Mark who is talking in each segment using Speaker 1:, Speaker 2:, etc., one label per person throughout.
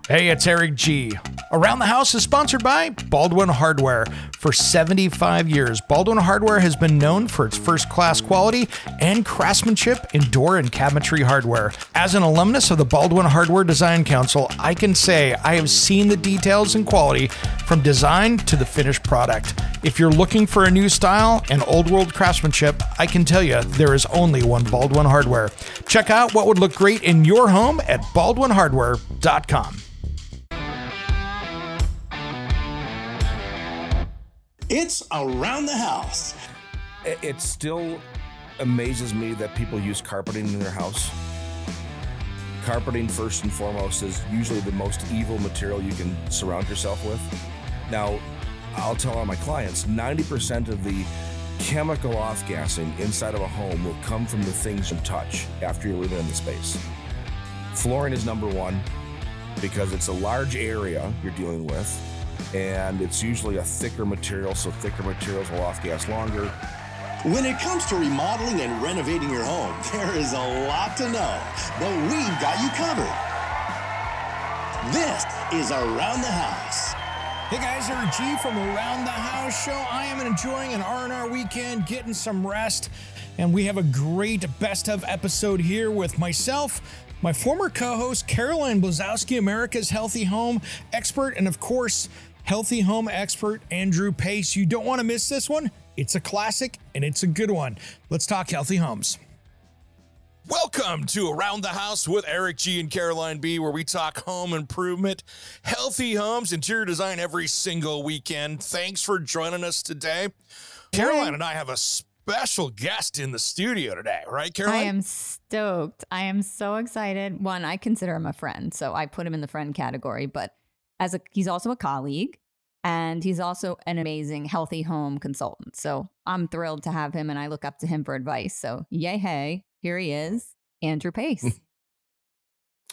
Speaker 1: Hey, it's Eric G. Around the House is sponsored by Baldwin Hardware. For 75 years, Baldwin Hardware has been known for its first-class quality and craftsmanship in door and cabinetry hardware. As an alumnus of the Baldwin Hardware Design Council, I can say I have seen the details and quality from design to the finished product. If you're looking for a new style and old-world craftsmanship, I can tell you there is only one Baldwin Hardware. Check out what would look great in your home at baldwinhardware.com.
Speaker 2: It's Around the House.
Speaker 3: It still amazes me that people use carpeting in their house. Carpeting, first and foremost, is usually the most evil material you can surround yourself with. Now, I'll tell all my clients, 90% of the chemical off-gassing inside of a home will come from the things you touch after you're living in the space. Flooring is number one because it's a large area you're dealing with, and it's usually a thicker material, so thicker materials will off-gas longer.
Speaker 2: When it comes to remodeling and renovating your home, there is a lot to know, but we've got you covered. This is Around the House.
Speaker 1: Hey guys, Eric G from Around the House Show. I am enjoying an R&R weekend, getting some rest, and we have a great best of episode here with myself, my former co-host Caroline Blazovsky, America's Healthy Home expert, and of course, Healthy Home expert Andrew Pace. You don't want to miss this one. It's a classic and it's a good one. Let's talk healthy homes. Welcome to Around the House with Eric G and Caroline B, where we talk home improvement, healthy homes, interior design every single weekend. Thanks for joining us today. Caroline and I have a special guest in the studio today, right, Caroline?
Speaker 4: I am stoked. I am so excited. One, I consider him a friend, so I put him in the friend category, but he's also a colleague, and he's also an amazing healthy home consultant. So I'm thrilled to have him, and I look up to him for advice. So yay, hey, here he is, Andrew Pace.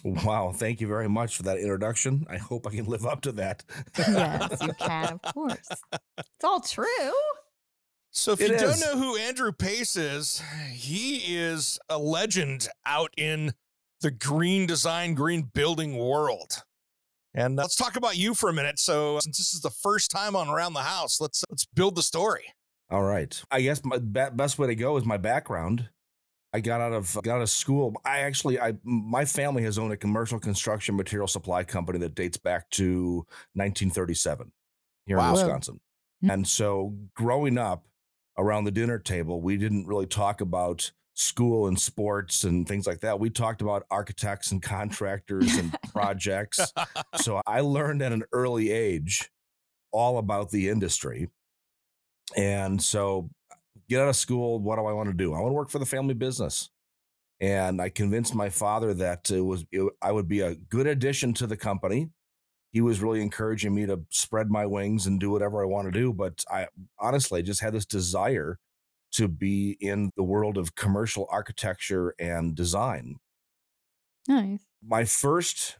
Speaker 3: Wow, thank you very much for that introduction. I hope I can live up to that.
Speaker 4: Yes, you can, of course. It's all true.
Speaker 1: So if you don't know who Andrew Pace is, he is a legend out in the green design, green building world. And let's talk about you for a minute. So since this is the first time on Around the House, let's build the story.
Speaker 3: All right. I guess my best way to go is my background. I got out of school. My family has owned a commercial construction material supply company that dates back to 1937 here in Wisconsin. And so growing up around the dinner table, we didn't really talk about school and sports and things like that. We talked about architects and contractors and projects. So I learned at an early age all about the industry. And so get out of school, what do I want to do? I want to work for the family business. And I convinced my father that I would be a good addition to the company. He was really encouraging me to spread my wings and do whatever I want to do. But I honestly just had this desire to be in the world of commercial architecture and design.
Speaker 4: Nice.
Speaker 3: My first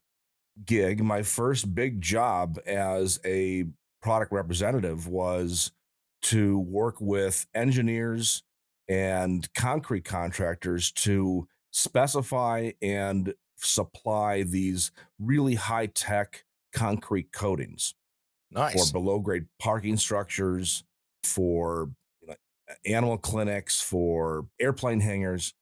Speaker 3: gig, my first big job as a product representative was to work with engineers and concrete contractors to specify and supply these really high-tech concrete coatings.
Speaker 1: Nice.
Speaker 3: For below-grade parking structures, for animal clinics, for airplane hangars.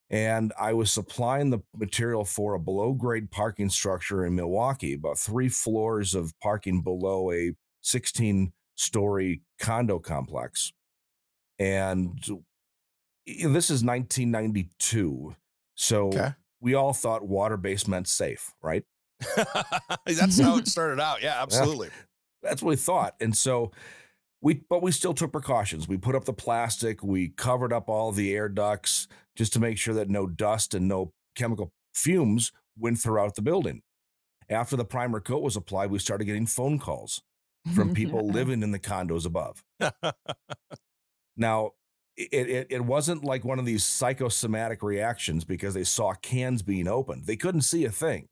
Speaker 3: And I was supplying the material for a below-grade parking structure in Milwaukee, about 3 floors of parking below a 16-story condo complex. And this is 1992. So we all thought water-based meant safe, right?
Speaker 1: That's how it started out. Yeah, absolutely.
Speaker 3: That's what we thought. And so we still took precautions. We put up the plastic. We covered up all the air ducts just to make sure that no dust and no chemical fumes went throughout the building. After the primer coat was applied, we started getting phone calls from people living in the condos above. Now, it wasn't like one of these psychosomatic reactions because they saw cans being opened. They couldn't see a thing.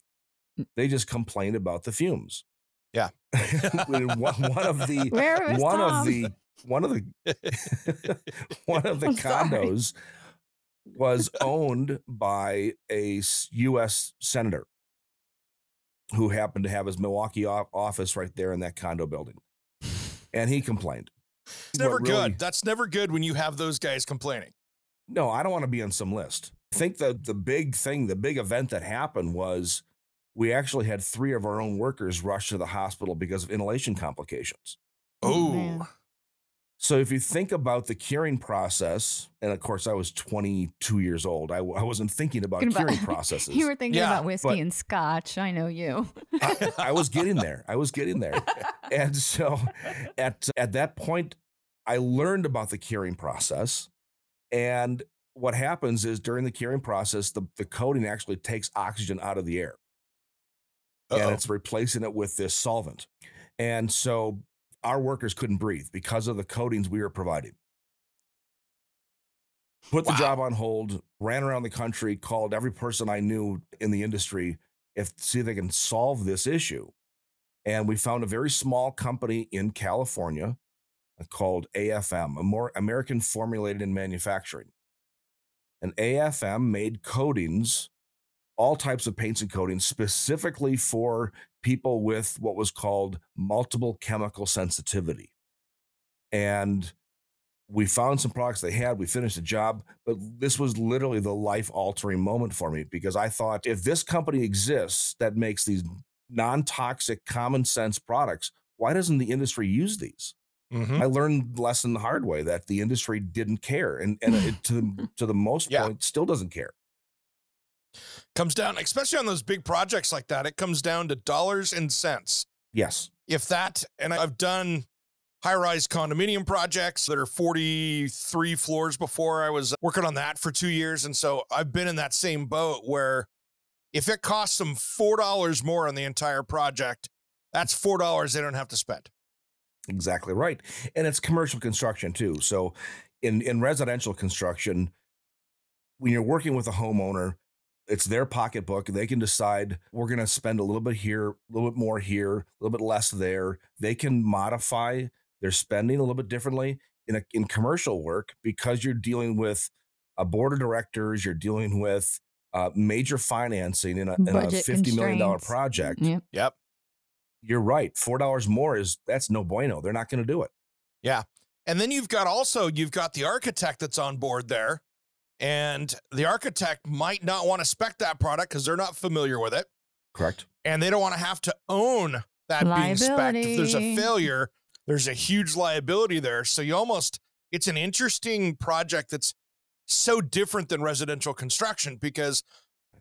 Speaker 3: They just complained about the fumes.
Speaker 1: Yeah.
Speaker 3: one of the condos was owned by a U.S. senator. who happened to have his Milwaukee office right there in that condo building. And he complained.
Speaker 1: It's never good. That's never good when you have those guys complaining.
Speaker 3: No, I don't want to be on some list. I think the big event that happened was we actually had 3 of our own workers rush to the hospital because of inhalation complications.
Speaker 1: Oh.
Speaker 3: So if you think about the curing process, and of course I was 22 years old, I wasn't thinking about curing processes.
Speaker 4: You were thinking about whiskey and scotch. I know you.
Speaker 3: I was getting there. And so at that point, I learned about the curing process. And what happens is during the curing process, the coating actually takes oxygen out of the air. And it's replacing it with this solvent. And so our workers couldn't breathe because of the coatings we were providing. Put the job on hold, ran around the country, called every person I knew in the industry see if they can solve this issue. And we found a very small company in California called AFM, American Formulated and Manufacturing. And AFM made coatings, all types of paints and coatings, specifically for people with what was called multiple chemical sensitivity. And we found some products they had, we finished the job, but this was literally the life-altering moment for me, because I thought, if this company exists that makes these non-toxic, common sense products, why doesn't the industry use these? Mm-hmm. I learned the lesson the hard way, that the industry didn't care, and it, to the most point, still doesn't care.
Speaker 1: Comes down, especially on those big projects like that, it comes down to dollars and cents.
Speaker 3: Yes.
Speaker 1: If that, and I've done high-rise condominium projects that are 43 floors before. I was working on that for 2 years. And so I've been in that same boat where if it costs them $4 more on the entire project, that's $4 they don't have to spend.
Speaker 3: Exactly right. And it's commercial construction too. So in residential construction, when you're working with a homeowner, it's their pocketbook. They can decide, we're going to spend a little bit here, a little bit more here, a little bit less there. They can modify their spending a little bit differently in commercial work, because you're dealing with a board of directors, you're dealing with major financing in a $50 million project.
Speaker 1: Yep.
Speaker 3: You're right. $4 more that's no bueno. They're not going to do it.
Speaker 1: Yeah. And then you've got the architect that's on board there. And the architect might not want to spec that product because they're not familiar with it.
Speaker 3: Correct.
Speaker 1: And they don't want to have to own that being spec'd. If there's a failure, there's a huge liability there. So it's an interesting project that's so different than residential construction, because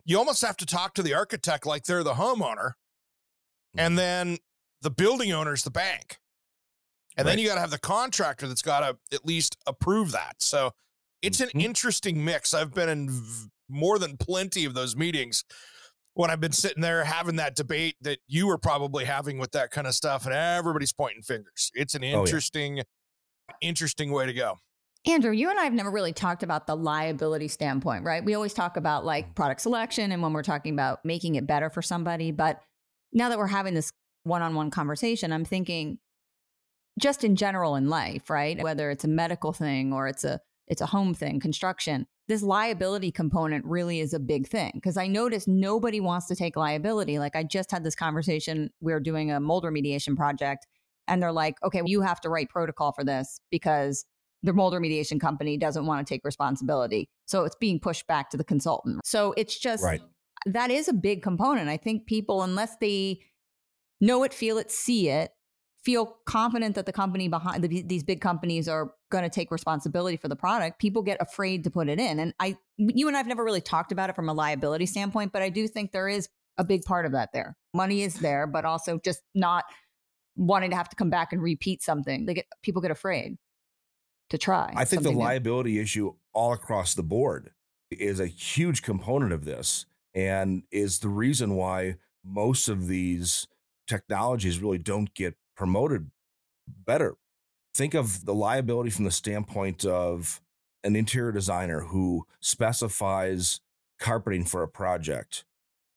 Speaker 1: you almost have to talk to the architect like they're the homeowner. And then the building owner's the bank. And then you got to have the contractor that's got to at least approve that. So it's an interesting mix. I've been in more than plenty of those meetings when I've been sitting there having that debate that you were probably having with that kind of stuff, and everybody's pointing fingers. It's an interesting way to go.
Speaker 4: Andrew, you and I have never really talked about the liability standpoint, right? We always talk about like product selection and when we're talking about making it better for somebody. But now that we're having this one-on-one conversation, I'm thinking just in general in life, right? Whether it's a medical thing or it's a home thing, construction, this liability component really is a big thing, because I noticed nobody wants to take liability. Like, I just had this conversation. We were doing a mold remediation project, and they're like, okay, you have to write protocol for this because the mold remediation company doesn't want to take responsibility. So it's being pushed back to the consultant. So it's just, that is a big component. I think people, unless they know it, feel it, see it, feel confident that the company behind these big companies are going to take responsibility for the product, people get afraid to put it in. And you and I've never really talked about it from a liability standpoint, but I do think there is a big part of that there. Money is there, but also just not wanting to have to come back and repeat something. People get afraid to try.
Speaker 3: I think the liability issue all across the board is a huge component of this, and is the reason why most of these technologies really don't get promoted better. Think of the liability from the standpoint of an interior designer who specifies carpeting for a project.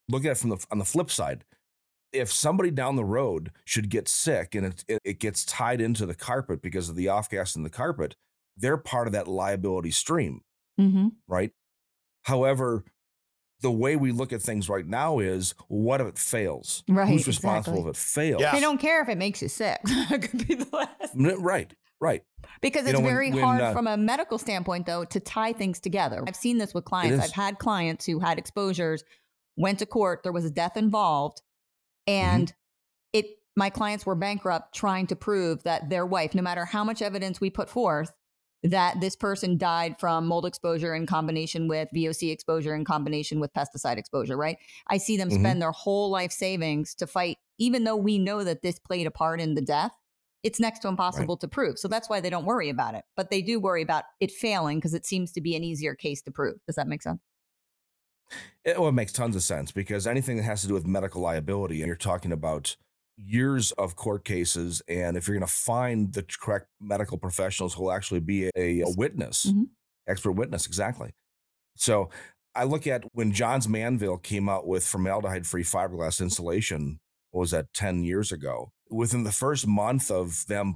Speaker 3: Look at it on the flip side. If somebody down the road should get sick and it gets tied into the carpet because of the off-gas in the carpet, they're part of that liability stream, right? However, the way we look at things right now is, what if it fails?
Speaker 4: Right,
Speaker 3: Who's responsible
Speaker 4: exactly.
Speaker 3: if it fails?
Speaker 1: Yeah.
Speaker 4: They don't care if it makes you sick. It could be the last.
Speaker 3: Right.
Speaker 4: Because
Speaker 3: You
Speaker 4: it's
Speaker 3: know, when-
Speaker 4: very
Speaker 3: when,
Speaker 4: hard from a medical standpoint, though, to tie things together. I've seen this with clients.
Speaker 3: is.
Speaker 4: I've had clients who had exposures, went to court, there was a death involved, and my clients were bankrupt trying to prove that their wife, no matter how much evidence we put forth, that this person died from mold exposure in combination with VOC exposure in combination with pesticide exposure, right? I see them spend their whole life savings to fight, even though we know that this played a part in the death. It's next to impossible to prove. So that's why they don't worry about it. But they do worry about it failing because it seems to be an easier case to prove. Does that make sense?
Speaker 3: It makes tons of sense, because anything that has to do with medical liability, and you're talking about years of court cases, and if you're going to find the correct medical professionals who will actually be a witness, expert witness, exactly. So I look at when Johns Manville came out with formaldehyde-free fiberglass insulation, what was that, 10 years ago? Within the first month of them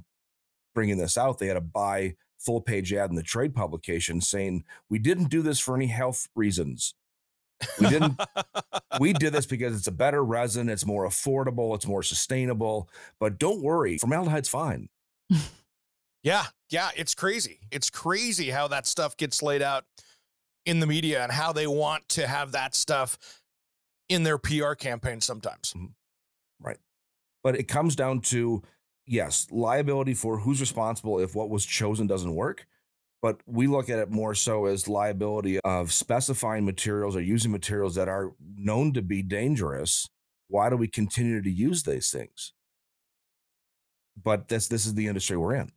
Speaker 3: bringing this out, they had a buy full-page ad in the trade publication saying, "We didn't do this for any health reasons. We didn't. We did this because it's a better resin, it's more affordable, it's more sustainable. But don't worry, formaldehyde's fine."
Speaker 1: Yeah, it's crazy. It's crazy how that stuff gets laid out in the media and how they want to have that stuff in their PR campaign sometimes.
Speaker 3: Right. But it comes down to, yes, liability for who's responsible if what was chosen doesn't work. But we look at it more so as liability of specifying materials or using materials that are known to be dangerous. Why do we continue to use these things? But this is the industry we're in.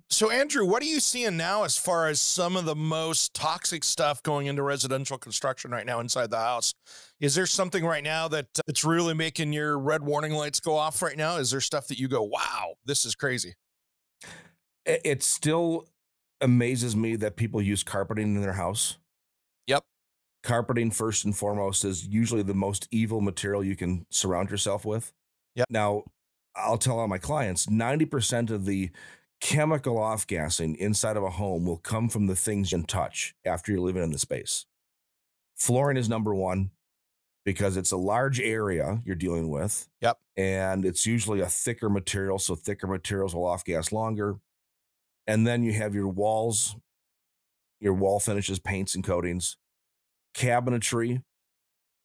Speaker 1: So, Andrew, what are you seeing now as far as some of the most toxic stuff going into residential construction right now inside the house? Is there something right now that's really making your red warning lights go off right now? Is there stuff that you go, wow, this is crazy?
Speaker 3: It still amazes me that people use carpeting in their house.
Speaker 1: Yep.
Speaker 3: Carpeting, first and foremost, is usually the most evil material you can surround yourself with.
Speaker 1: Yep.
Speaker 3: Now, I'll tell all my clients, 90% of the chemical off-gassing inside of a home will come from the things you touch after you're living in the space. Flooring is number one, because it's a large area you're dealing with.
Speaker 1: Yep.
Speaker 3: And it's usually a thicker material, so thicker materials will off-gas longer. And then you have your walls, your wall finishes, paints and coatings. Cabinetry.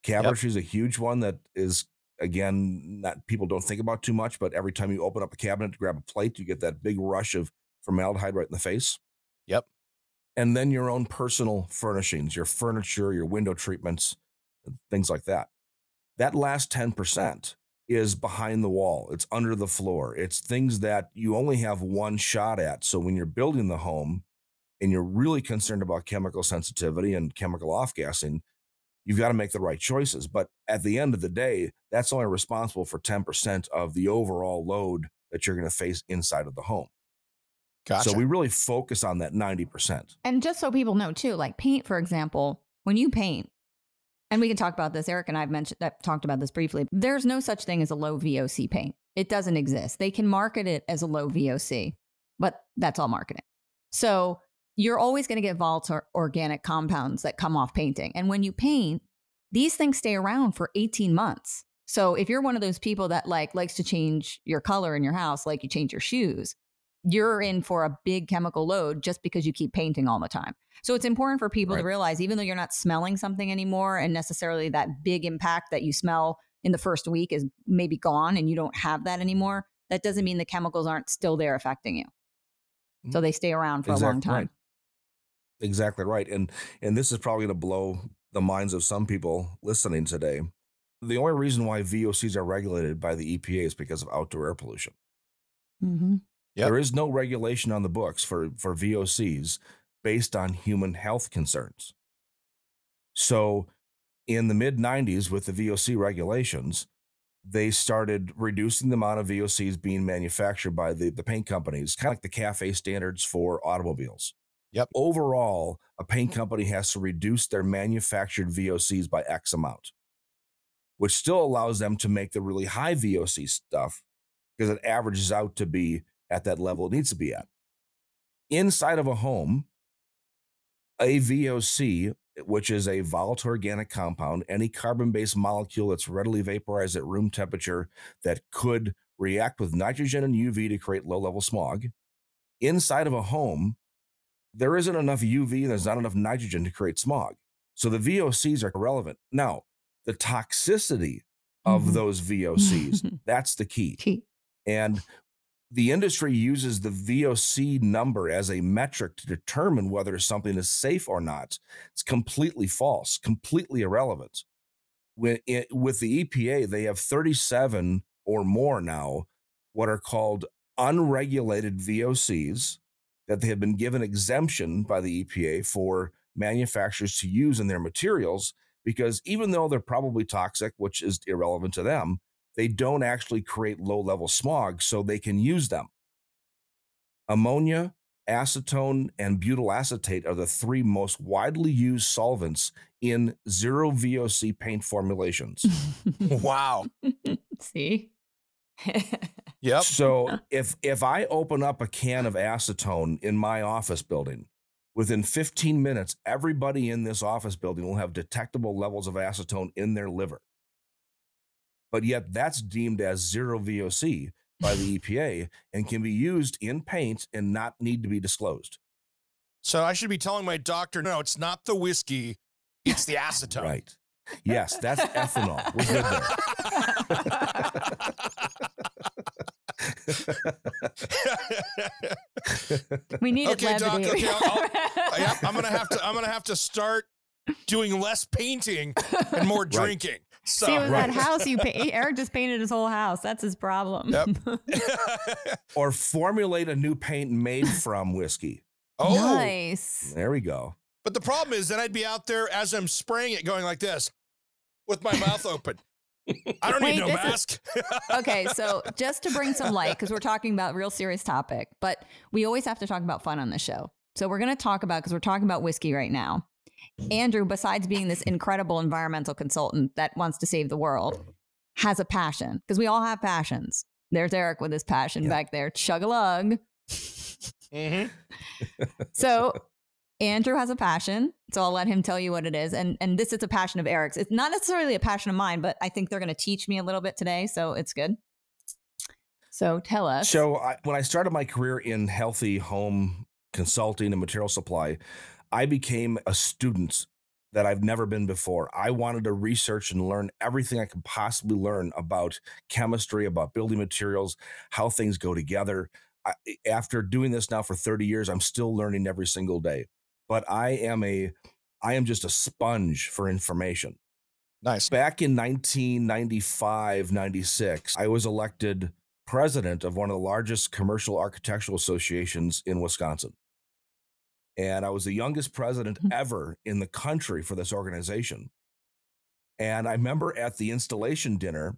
Speaker 3: Cabinetry is a huge one that is, again, not people don't think about too much, but every time you open up a cabinet to grab a plate, you get that big rush of formaldehyde right in the face.
Speaker 1: Yep.
Speaker 3: And then your own personal furnishings, your furniture, your window treatments, things like that. That last 10% is behind the wall. It's under the floor. It's things that you only have one shot at. So when you're building the home and you're really concerned about chemical sensitivity and chemical off-gassing, you've got to make the right choices. But at the end of the day, that's only responsible for 10% of the overall load that you're going to face inside of the home.
Speaker 1: Gotcha.
Speaker 3: So we really focus on that 90%.
Speaker 4: And just so people know too, like paint, for example, when you paint, and we can talk about this, Eric and I've talked about this briefly. There's no such thing as a low VOC paint. It doesn't exist. They can market it as a low VOC, but that's all marketing. So you're always going to get volatile organic compounds that come off painting. And when you paint, these things stay around for 18 months. So if you're one of those people that likes to change your color in your house, like you change your shoes, you're in for a big chemical load just because you keep painting all the time. So it's important for people to realize, even though you're not smelling something anymore and necessarily that big impact that you smell in the first week is maybe gone and you don't have that anymore, that doesn't mean the chemicals aren't still there affecting you. So they stay around for a long time.
Speaker 3: Right. Exactly right. And this is probably going to blow the minds of some people listening today. The only reason why VOCs are regulated by the EPA is because of outdoor air pollution.
Speaker 4: Mm-hmm.
Speaker 1: Yep.
Speaker 3: There is no regulation on the books for VOCs based on human health concerns. So in the mid-90s with the VOC regulations, they started reducing the amount of VOCs being manufactured by the paint companies, kind of like the CAFE standards for automobiles.
Speaker 1: Yep.
Speaker 3: Overall, a paint company has to reduce their manufactured VOCs by X amount, which still allows them to make the really high VOC stuff because it averages out to be at that level it needs to be at. Inside of a home, a VOC which is a volatile organic compound, any carbon-based molecule that's readily vaporized at room temperature that could react with nitrogen and UV to create low-level smog. Inside of a home, there isn't enough UV and there's not enough nitrogen to create smog. So the VOCs are irrelevant. Now, the toxicity of those VOCs, that's the key. And the industry uses the VOC number as a metric to determine whether something is safe or not. It's completely false, completely irrelevant. With the EPA, they have 37 or more now, what are called unregulated VOCs, that they have been given exemption by the EPA for manufacturers to use in their materials, because even though they're probably toxic, which is irrelevant to them, they don't actually create low-level smog, so they can use them. Ammonia, acetone, and butyl acetate are the three most widely used solvents in zero VOC paint formulations.
Speaker 1: Wow.
Speaker 4: See?
Speaker 1: Yep.
Speaker 3: So if I open up a can of acetone in my office building, within 15 minutes, everybody in this office building will have detectable levels of acetone in their liver. But yet that's deemed as zero VOC by the EPA and can be used in paint and not need to be disclosed.
Speaker 1: So I should be telling my doctor, no, it's not the whiskey, it's the acetone.
Speaker 3: Right. Yes, that's ethanol. We're
Speaker 4: We need
Speaker 1: okay,
Speaker 4: it,
Speaker 1: Doc.
Speaker 4: levity.
Speaker 1: Okay, yep, I'm gonna have to start doing less painting and more drinking. So,
Speaker 4: See, with that house you Eric just painted his whole house. That's his problem.
Speaker 1: Yep.
Speaker 3: Or formulate a new paint made from whiskey.
Speaker 1: Oh,
Speaker 4: Nice.
Speaker 3: There we go.
Speaker 1: But the problem is that I'd be out there as I'm spraying it going like this with my mouth open. I don't need no mask.
Speaker 4: Okay, so just to bring some light, because we're talking about a real serious topic, but we always have to talk about fun on the show. So we're going to talk about, because we're talking about whiskey right now. Andrew, besides being this incredible environmental consultant that wants to save the world, has a passion, because we all have passions. There's Eric with his passion back there. Chug-a-lug. So Andrew has a passion, so I'll let him tell you what it is. And this is a passion of Eric's. It's not necessarily a passion of mine, but I think they're going to teach me a little bit today, so it's good. So tell us.
Speaker 3: So when I started my career in healthy home consulting and material supply, I became a student that I've never been before. I wanted to research and learn everything I could possibly learn about chemistry, about building materials, how things go together. After doing this now for 30 years, I'm still learning every single day. But I am just a sponge for information.
Speaker 1: Nice.
Speaker 3: Back in 1995, 96, I was elected president of one of the largest commercial architectural associations in Wisconsin. And I was the youngest president ever in the country for this organization. And I remember at the installation dinner,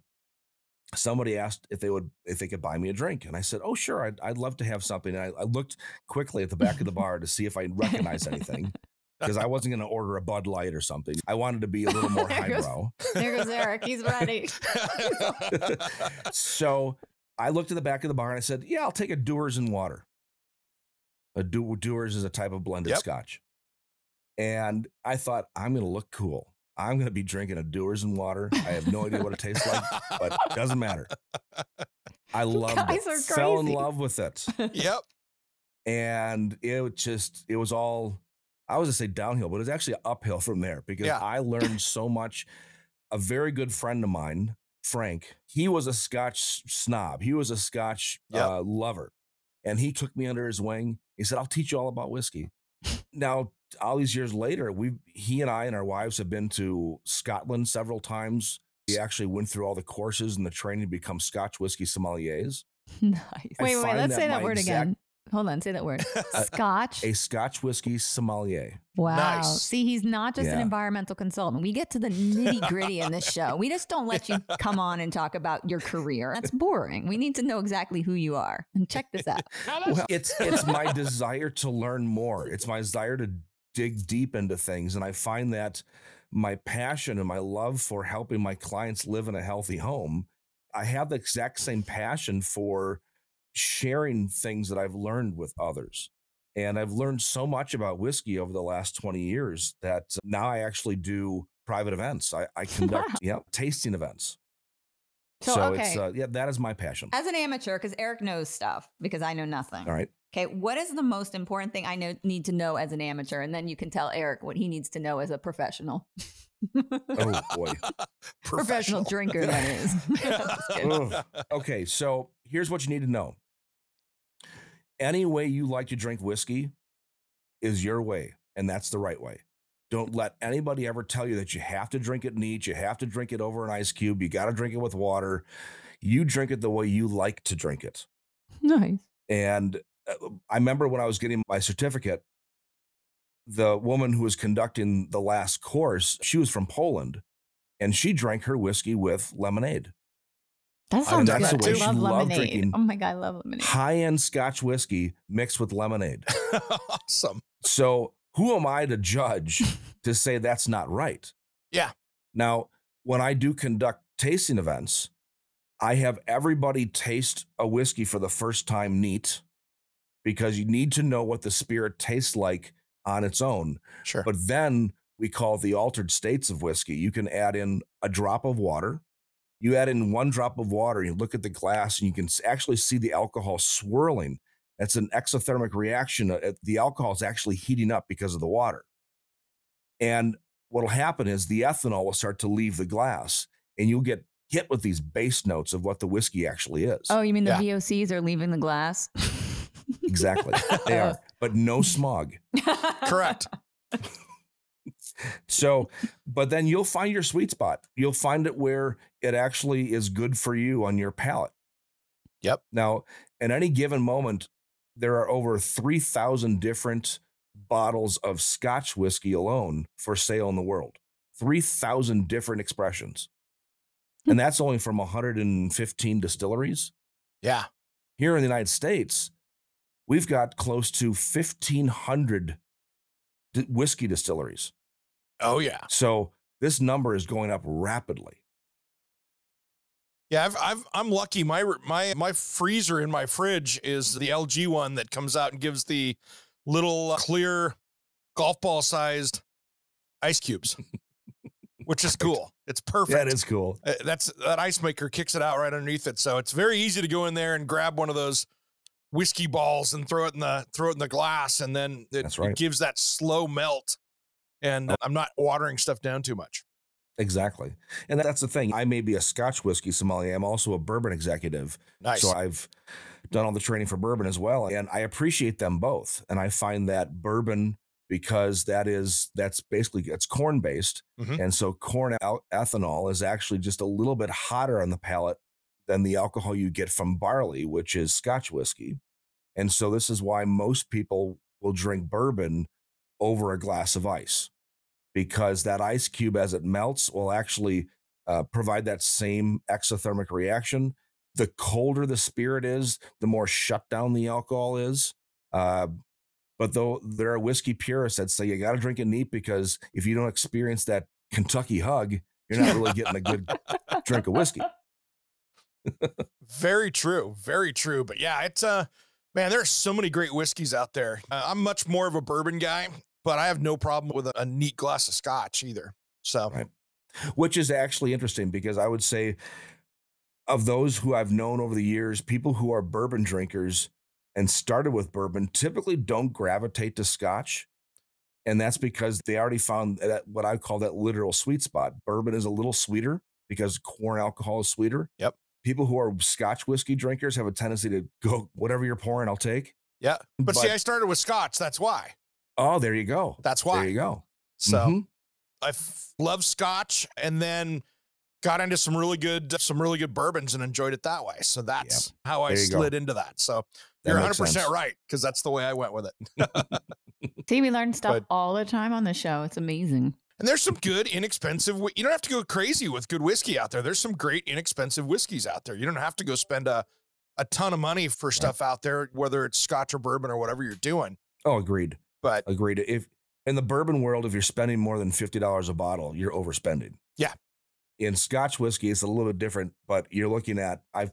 Speaker 3: somebody asked if they could buy me a drink. And I said, oh, sure, I'd love to have something. And I looked quickly at the back of the bar to see if I recognized anything, because I wasn't going to order a Bud Light or something. I wanted to be a little more highbrow.
Speaker 4: There goes Eric. He's ready.
Speaker 3: So I looked at the back of the bar and I said, yeah, I'll take a Dewar's and water. A Dewar's is a type of blended scotch. And I thought, I'm going to look cool. I'm going to be drinking a Dewar's and water. I have no idea what it tastes like, but it doesn't matter. I loved it. Fell in love with it.
Speaker 1: Yep.
Speaker 3: And it was all, I was going to say downhill, but it was actually uphill from there, because I learned so much. A very good friend of mine, Frank, he was a Scotch snob. He was a Scotch lover. And he took me under his wing. He said, I'll teach you all about whiskey. Now, all these years later, he and I and our wives have been to Scotland several times. We actually went through all the courses and the training to become Scotch whiskey sommeliers.
Speaker 4: Nice. Wait, let's say that word again. Hold on, say that word. Scotch.
Speaker 3: A Scotch whiskey sommelier.
Speaker 4: Wow.
Speaker 1: Nice.
Speaker 4: See, he's not just an environmental consultant. We get to the nitty gritty in this show. We just don't let you come on and talk about your career. That's boring. We need to know exactly who you are. And check this out.
Speaker 3: Well, it's my desire to learn more. It's my desire to dig deep into things. And I find that my passion and my love for helping my clients live in a healthy home, I have the exact same passion for sharing things that I've learned with others. And I've learned so much about whiskey over the last 20 years that now I actually do private events. I conduct tasting events. So
Speaker 4: okay.
Speaker 3: it's that is my passion.
Speaker 4: As an amateur, because Eric knows stuff, because I know nothing.
Speaker 3: All right.
Speaker 4: Okay, what is the most important thing need to know as an amateur? And then you can tell Eric what he needs to know as a professional.
Speaker 3: Oh, boy.
Speaker 4: Professional drinker, that is.
Speaker 3: Okay, so here's what you need to know. Any way you like to drink whiskey is your way, and that's the right way. Don't let anybody ever tell you that you have to drink it neat, you have to drink it over an ice cube, you got to drink it with water. You drink it the way you like to drink it.
Speaker 4: Nice.
Speaker 3: And I remember when I was getting my certificate, the woman who was conducting the last course, she was from Poland, and she drank her whiskey with lemonade.
Speaker 4: That sounds good.
Speaker 3: The way
Speaker 4: I love lemonade.
Speaker 3: Drinking
Speaker 4: oh my God, I love lemonade.
Speaker 3: High-end Scotch whiskey mixed with lemonade.
Speaker 5: Awesome.
Speaker 3: So who am I to judge to say that's not right?
Speaker 5: Yeah.
Speaker 3: Now, when I do conduct tasting events, I have everybody taste a whiskey for the first time neat, because you need to know what the spirit tastes like on its own.
Speaker 5: Sure.
Speaker 3: But then we call it the altered states of whiskey. You can add in a drop of water. You add in 1 drop of water, you look at the glass, and you can actually see the alcohol swirling. That's an exothermic reaction. The alcohol is actually heating up because of the water. And what will happen is the ethanol will start to leave the glass, and you'll get hit with these base notes of what the whiskey actually is.
Speaker 4: Oh, you mean the VOCs are leaving the glass?
Speaker 3: Exactly. They are, but no smog.
Speaker 5: Correct.
Speaker 3: So, but then you'll find your sweet spot. You'll find it where it actually is good for you on your palate.
Speaker 5: Yep.
Speaker 3: Now, at any given moment, there are over 3,000 different bottles of Scotch whiskey alone for sale in the world. 3,000 different expressions. And that's only from 115 distilleries.
Speaker 5: Yeah.
Speaker 3: Here in the United States, we've got close to 1,500 whiskey distilleries.
Speaker 5: Oh, yeah.
Speaker 3: So this number is going up rapidly.
Speaker 5: Yeah, I'm lucky. My freezer in my fridge is the LG one that comes out and gives the little clear golf ball sized ice cubes, which is cool. It's perfect.
Speaker 3: That is cool.
Speaker 5: That ice maker kicks it out right underneath it, so it's very easy to go in there and grab one of those whiskey balls and throw it in the glass, and then it gives that slow melt. And I'm not watering stuff down too much.
Speaker 3: Exactly. And that's the thing. I may be a Scotch whiskey sommelier. I'm also a bourbon executive.
Speaker 5: Nice.
Speaker 3: So I've done all the training for bourbon as well. And I appreciate them both. And I find that bourbon, because that's basically, it's corn based.
Speaker 5: Mm-hmm.
Speaker 3: And so corn ethanol is actually just a little bit hotter on the palate than the alcohol you get from barley, which is Scotch whiskey. And so this is why most people will drink bourbon over a glass of ice, because that ice cube, as it melts, will actually provide that same exothermic reaction. The colder the spirit is, the more shut down the alcohol is. But though there are whiskey purists that say you got to drink it neat, because if you don't experience that Kentucky hug, you're not really getting a good drink of whiskey.
Speaker 5: Very true. Very true. But yeah, it's man, there are so many great whiskeys out there. I'm much more of a bourbon guy, but I have no problem with a neat glass of Scotch either. So,
Speaker 3: right. Which is actually interesting, because I would say of those who I've known over the years, people who are bourbon drinkers and started with bourbon typically don't gravitate to Scotch. And that's because they already found that what I call that literal sweet spot. Bourbon is a little sweeter because corn alcohol is sweeter.
Speaker 5: Yep.
Speaker 3: People who are Scotch whiskey drinkers have a tendency to go, whatever you're pouring, I'll take.
Speaker 5: Yeah. But see, I started with Scotch. That's why.
Speaker 3: Oh, there you go.
Speaker 5: That's why.
Speaker 3: There you go.
Speaker 5: So I love Scotch, and then got into some really good bourbons and enjoyed it that way. So that's how I slid into that. So you're 100% right, because that's the way I went with it.
Speaker 4: See, we learn stuff all the time on the show. It's amazing.
Speaker 5: And there's some good, inexpensive. You don't have to go crazy with good whiskey out there. There's some great, inexpensive whiskeys out there. You don't have to go spend a ton of money for stuff out there, whether it's Scotch or bourbon or whatever you're doing.
Speaker 3: Oh, agreed.
Speaker 5: But
Speaker 3: agreed. If in the bourbon world, if you're spending more than $50 a bottle, you're overspending.
Speaker 5: Yeah.
Speaker 3: In Scotch whiskey, it's a little bit different, but you're looking at, I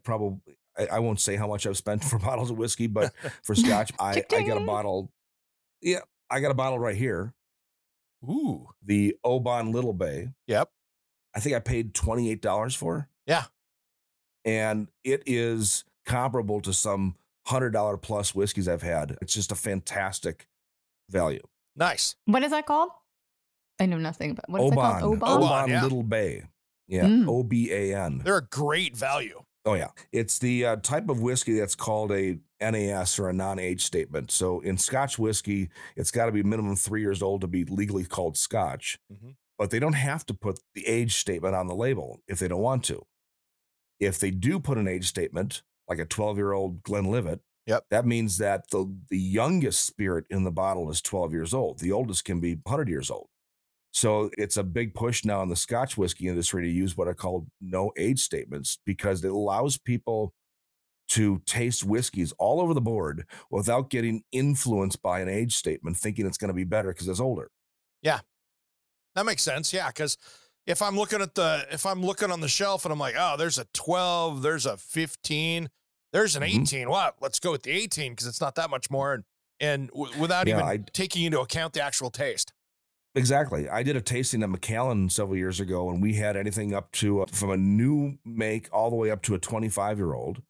Speaker 3: won't say how much I've spent for bottles of whiskey, but for Scotch, I got a bottle Yeah, I got a bottle right here.
Speaker 5: Ooh.
Speaker 3: The Oban Little Bay.
Speaker 5: Yep.
Speaker 3: I think I paid $28 for.
Speaker 5: Yeah.
Speaker 3: And it is comparable to some $100 plus whiskeys I've had. It's just a fantastic value.
Speaker 5: Nice.
Speaker 4: What is that called? I know nothing about what is
Speaker 3: Oban.
Speaker 4: that called?
Speaker 3: Oban
Speaker 5: yeah.
Speaker 3: Little Bay. Yeah. Oban.
Speaker 5: They're a great value.
Speaker 3: Oh, yeah. It's the type of whiskey that's called a NAS or a non-age statement. So in Scotch whiskey, it's got to be minimum 3 years old to be legally called Scotch. Mm-hmm. But they don't have to put the age statement on the label if they don't want to. If they do put an age statement, like a 12-year-old Glenlivet, that means that the youngest spirit in the bottle is 12 years old. The oldest can be 100 years old. So it's a big push now in the Scotch whiskey industry to use what are called no age statements, because it allows people to taste whiskeys all over the board without getting influenced by an age statement, thinking it's going to be better because it's older.
Speaker 5: Yeah, that makes sense. Yeah, because if I'm looking on the shelf and I'm like, oh, there's a 12, there's a 15, there's an 18. What? Let's go with the 18 because it's not that much more, and without even taking into account the actual taste.
Speaker 3: Exactly. I did a tasting at Macallan several years ago, and we had anything up to from a new make all the way up to a 25-year-old.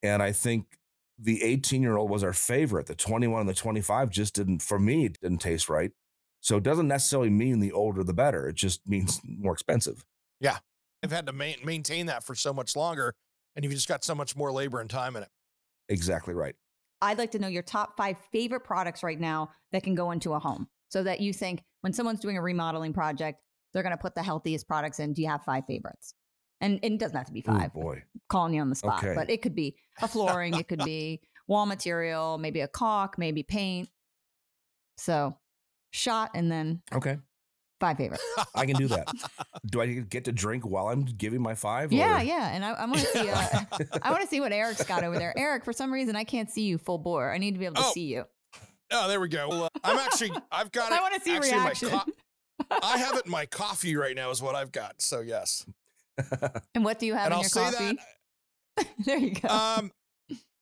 Speaker 3: And I think the 18-year-old was our favorite. The 21 and the 25 just didn't taste right. So it doesn't necessarily mean the older the better. It just means more expensive.
Speaker 5: Yeah. I've had to maintain that for so much longer, and you've just got so much more labor and time in it.
Speaker 3: Exactly right.
Speaker 4: I'd like to know your top 5 favorite products right now that can go into a home, so that you think when someone's doing a remodeling project, they're going to put the healthiest products in. Do you have 5 favorites? And it doesn't have to be 5.
Speaker 3: Oh, boy.
Speaker 4: Calling you on the spot. Okay. But it could be a flooring. It could be wall material, maybe a caulk, maybe paint. So shot and then 5 favorites.
Speaker 3: I can do that. Do I get to drink while I'm giving my 5?
Speaker 4: Yeah, yeah. And I want to see I want to see what Eric's got over there. Eric, for some reason, I can't see you full bore. I need to be able to see you.
Speaker 5: Oh, there we go. Well, I've got it.
Speaker 4: I want to see reaction.
Speaker 5: I have it in my coffee right now is what I've got. So yes.
Speaker 4: And what do you have in your coffee? There you go.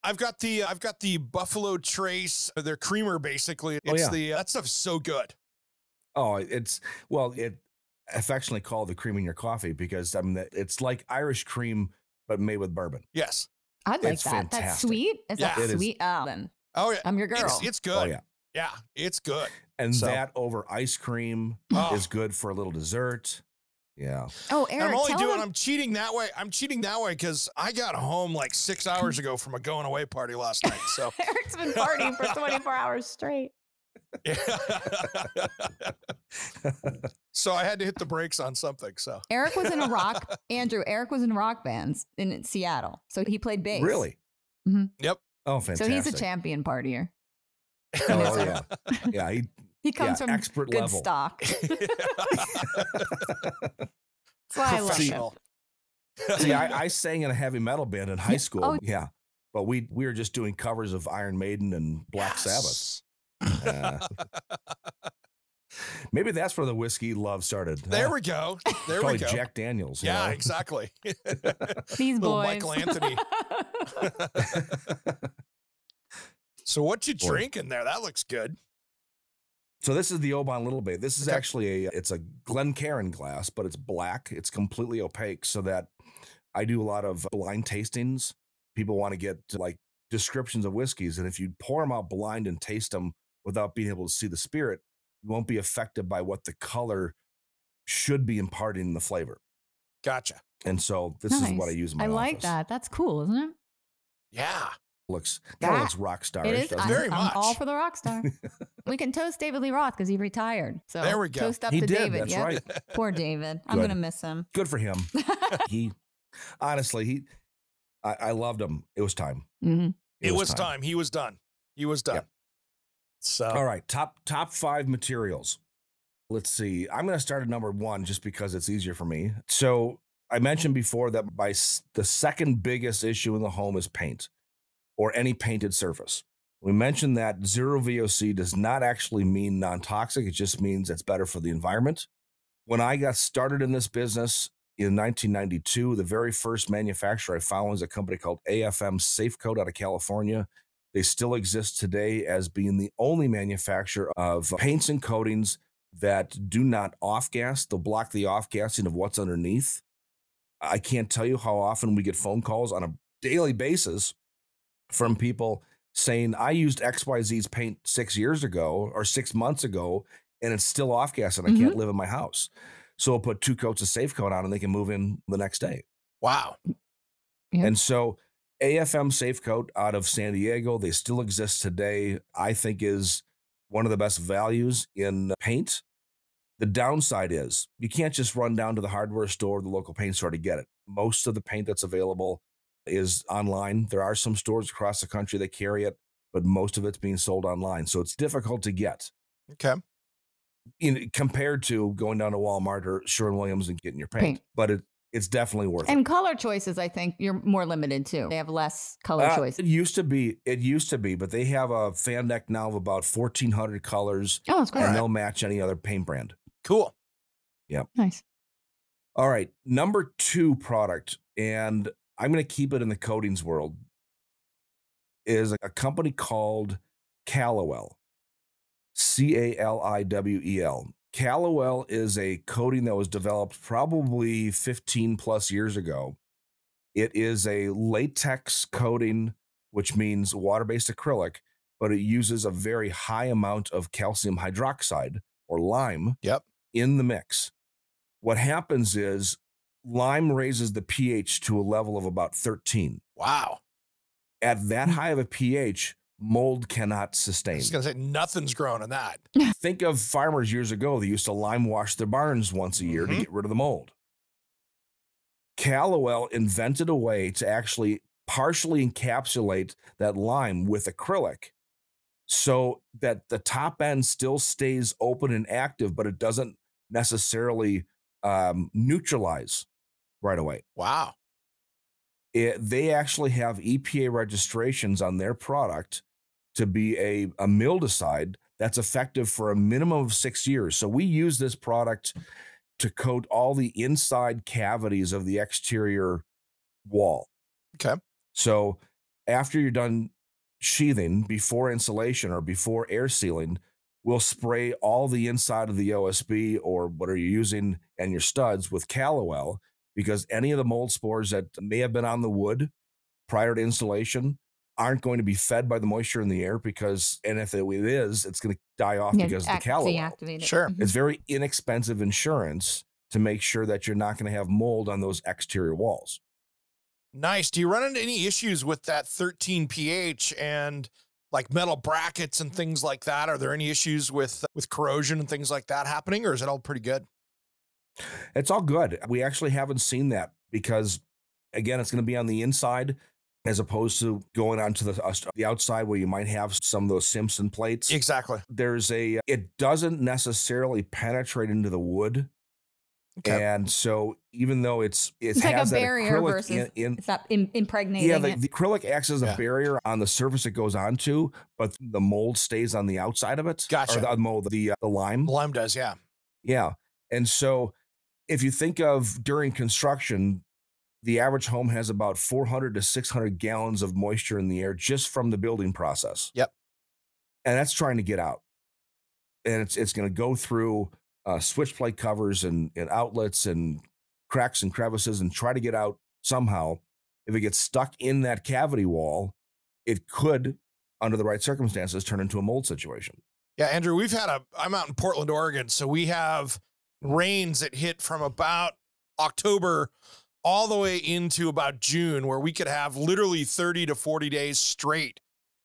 Speaker 5: I've got the Buffalo Trace, their creamer basically. It's that stuff's so good.
Speaker 3: Oh, it's affectionately called the cream in your coffee because it's like Irish cream but made with bourbon.
Speaker 5: Yes.
Speaker 4: I'd like that. Fantastic. That's sweet. Is that sweet? Oh, then.
Speaker 5: Oh yeah.
Speaker 4: I'm your girl.
Speaker 5: It's good.
Speaker 3: Oh yeah.
Speaker 5: Yeah, it's good.
Speaker 3: And that over ice cream is good for a little dessert. Yeah.
Speaker 4: Oh, Eric,
Speaker 5: I'm cheating that way. I'm cheating that way because I got home like 6 hours ago from a going away party last night. So
Speaker 4: Eric's been partying for 24 hours straight.
Speaker 5: Yeah. So I had to hit the brakes on something. So
Speaker 4: Eric was in Eric was in rock bands in Seattle. So he played bass.
Speaker 3: Really?
Speaker 4: Mm-hmm.
Speaker 5: Yep.
Speaker 3: Oh, fantastic.
Speaker 4: So he's a champion partier.
Speaker 3: Oh, yeah. Yeah.
Speaker 4: He comes from
Speaker 3: expert
Speaker 4: good
Speaker 3: level.
Speaker 4: stock. That's why I love him.
Speaker 3: See, I sang in a heavy metal band in high school. Oh. Yeah. But we were just doing covers of Iron Maiden and Black Sabbath. Maybe that's where the whiskey love started.
Speaker 5: There we go. There
Speaker 3: Probably
Speaker 5: we go.
Speaker 3: Jack Daniels.
Speaker 5: Yeah, exactly.
Speaker 4: These boys.
Speaker 5: Michael Anthony. So what you drinking there? That looks good.
Speaker 3: So this is the Oban Little Bay. This is actually it's a Glencairn glass, but it's black. It's completely opaque so that I do a lot of blind tastings. People want to get like descriptions of whiskeys. And if you pour them out blind and taste them without being able to see the spirit, you won't be affected by what the color should be imparting the flavor.
Speaker 5: Gotcha.
Speaker 3: And so this is what I use in my office.
Speaker 4: Like that. That's cool, isn't it?
Speaker 5: Yeah.
Speaker 3: Looks rock starish.
Speaker 5: It is very much.
Speaker 4: I'm all for the rock star. We can toast David Lee Roth because he retired. So
Speaker 5: there we go.
Speaker 4: Toast up to David.
Speaker 3: That's right.
Speaker 4: Poor David. I'm gonna miss him.
Speaker 3: Good for him. I loved him. It was time.
Speaker 4: Mm-hmm.
Speaker 5: It was time. He was done. Yep. So
Speaker 3: all right, top 5 materials. Let's see. I'm going to start at number 1 just because it's easier for me. So I mentioned before that the second biggest issue in the home is paint or any painted surface. We mentioned that zero VOC does not actually mean non-toxic. It just means it's better for the environment. When I got started in this business in 1992, the very first manufacturer I found was a company called AFM Safe Coat out of California. They still exist today as being the only manufacturer of paints and coatings that do not off-gas. They'll block the off-gassing of what's underneath. I can't tell you how often we get phone calls on a daily basis from people saying, I used XYZ's paint 6 years ago or 6 months ago, and it's still off-gas and I can't live in my house. So we'll put 2 coats of Safe Coat on and they can move in the next day.
Speaker 5: Wow.
Speaker 4: Yeah.
Speaker 3: And so AFM Safe Coat out of San Diego, they still exist today, I think is one of the best values in paint. The downside is you can't just run down to the hardware store or the local paint store to get it. Most of the paint that's available is online. There are some stores across the country that carry it, but most of it's being sold online. So it's difficult to get.
Speaker 5: Okay.
Speaker 3: Compared to going down to Walmart or Sherwin-Williams and getting your paint. But it's definitely worth it.
Speaker 4: And color choices, I think you're more limited too. They have less color choices.
Speaker 3: It used to be, but they have a fan deck now of about 1,400 colors.
Speaker 4: Oh, that's great.
Speaker 3: And they'll match any other paint brand.
Speaker 5: Cool.
Speaker 3: Yep.
Speaker 4: Nice.
Speaker 3: All right. Number 2 product, and I'm going to keep it in the coatings world, is a company called Caliwell. Caliwel. Caliwell is a coating that was developed probably 15 plus years ago. It is a latex coating, which means water-based acrylic, but it uses a very high amount of calcium hydroxide or lime in the mix. What happens is lime raises the pH to a level of about 13.
Speaker 5: Wow.
Speaker 3: At that high of a pH, mold cannot sustain.
Speaker 5: I was going to say nothing's growing in that.
Speaker 3: Think of farmers years ago. They used to lime wash their barns once a year to get rid of the mold. Caliwell invented a way to actually partially encapsulate that lime with acrylic so that the top end still stays open and active, but it doesn't necessarily neutralize right away.
Speaker 5: Wow.
Speaker 3: They actually have EPA registrations on their product to be a mildewcide that's effective for a minimum of 6 years. So we use this product to coat all the inside cavities of the exterior wall.
Speaker 5: Okay.
Speaker 3: So after you're done sheathing, before insulation or before air sealing, we'll spray all the inside of the OSB or whatever you're using and your studs with Caliwell, because any of the mold spores that may have been on the wood prior to installation aren't going to be fed by the moisture in the air and if it is, it's going to die off because of the Caliwell.
Speaker 5: Sure.
Speaker 3: It's very inexpensive insurance to make sure that you're not going to have mold on those exterior walls.
Speaker 5: Nice. Do you run into any issues with that 13 pH and like metal brackets and things like that? Are there any issues with corrosion and things like that happening, or is it all pretty good?
Speaker 3: It's all good. We actually haven't seen that because, again, it's going to be on the inside as opposed to going onto the outside where you might have some of those Simpson plates.
Speaker 5: Exactly.
Speaker 3: It doesn't necessarily penetrate into the wood. Okay. And so even though it's
Speaker 4: like a barrier versus it's not impregnating.
Speaker 3: Yeah, the acrylic acts as a barrier on the surface it goes onto, but the mold stays on the outside of it.
Speaker 5: Gotcha.
Speaker 3: Or the mold, the lime.
Speaker 5: The lime does, yeah.
Speaker 3: Yeah. And so if you think of during construction, the average home has about 400 to 600 gallons of moisture in the air just from the building process.
Speaker 5: Yep.
Speaker 3: And that's trying to get out. And it's going to go through switch plate covers and outlets and cracks and crevices and try to get out somehow. If it gets stuck in that cavity wall, it could, under the right circumstances, turn into a mold situation.
Speaker 5: Yeah, Andrew, I'm out in Portland, Oregon, so we have rains that hit from about October all the way into about June, where we could have literally 30 to 40 days straight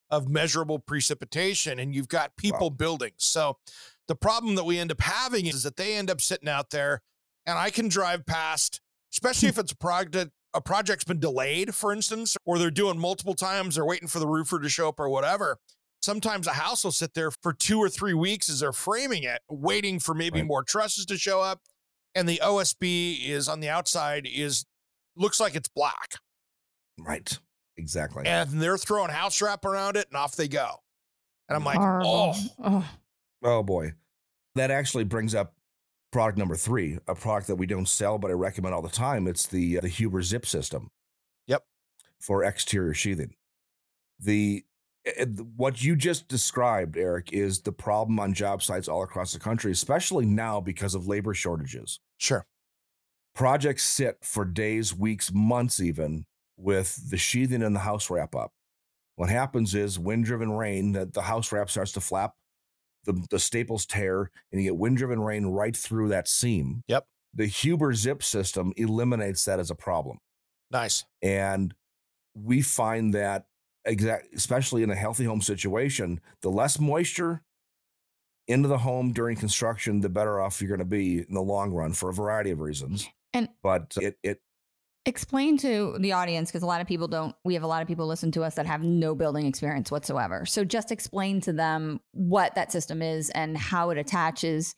Speaker 5: of measurable precipitation, and you've got people building. So the problem that we end up having is that they end up sitting out there, and I can drive past, especially if it's a project's been delayed, for instance, or they're doing multiple times, they're waiting for the roofer to show up or whatever. Sometimes a house will sit there for 2 or 3 weeks as they're framing it, waiting for maybe more trusses to show up. And the OSB is on the outside looks like it's black.
Speaker 3: Right. Exactly.
Speaker 5: And they're throwing house wrap around it and off they go. And I'm like,
Speaker 3: oh boy. That actually brings up product number 3, a product that we don't sell, but I recommend all the time. It's the Huber Zip system.
Speaker 5: Yep.
Speaker 3: For exterior sheathing. The what you just described, Eric, is the problem on job sites all across the country, especially now because of labor shortages.
Speaker 5: Sure.
Speaker 3: Projects sit for days, weeks, months even with the sheathing and the house wrap up. What happens is wind-driven rain, that the house wrap starts to flap, the staples tear, and you get wind-driven rain right through that seam.
Speaker 5: Yep.
Speaker 3: The Huber zip system eliminates that as a problem.
Speaker 5: Nice.
Speaker 3: And we find that especially in a healthy home situation, the less moisture into the home during construction, the better off you're going to be in the long run for a variety of reasons. But it
Speaker 4: explain to the audience, because we have a lot of people listen to us that have no building experience whatsoever. So just explain to them what that system is and how it attaches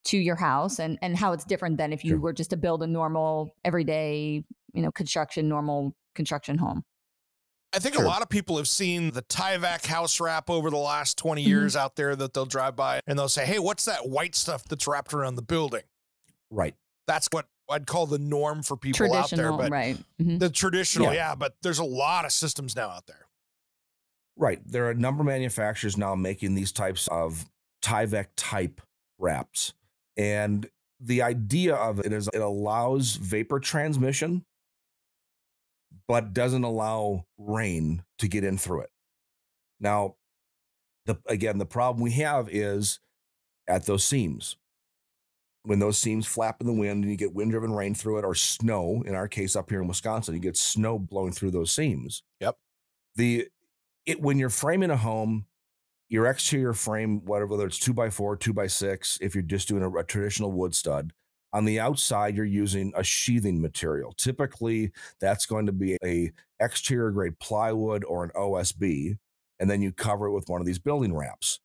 Speaker 4: to your house and how it's different than if you were just to build a normal everyday, normal construction home.
Speaker 5: I think a lot of people have seen the Tyvek house wrap over the last 20 years out there that they'll drive by and they'll say, hey, what's that white stuff that's wrapped around the building?
Speaker 3: Right.
Speaker 5: That's what I'd call the norm for people out there. But
Speaker 4: right.
Speaker 5: The traditional, but there's a lot of systems now out there.
Speaker 3: Right. There are a number of manufacturers now making these types of Tyvek type wraps. And the idea of it is it allows vapor transmission, but doesn't allow rain to get in through it. Now, the problem we have is at those seams. When those seams flap in the wind and you get wind-driven rain through it, or snow, in our case up here in Wisconsin, you get snow blowing through those seams.
Speaker 5: Yep.
Speaker 3: When you're framing a home, your exterior frame, whether it's 2x4, 2x6, if you're just doing a traditional wood stud, on the outside, you're using a sheathing material. Typically, that's going to be a exterior grade plywood or an OSB, and then you cover it with one of these building wraps.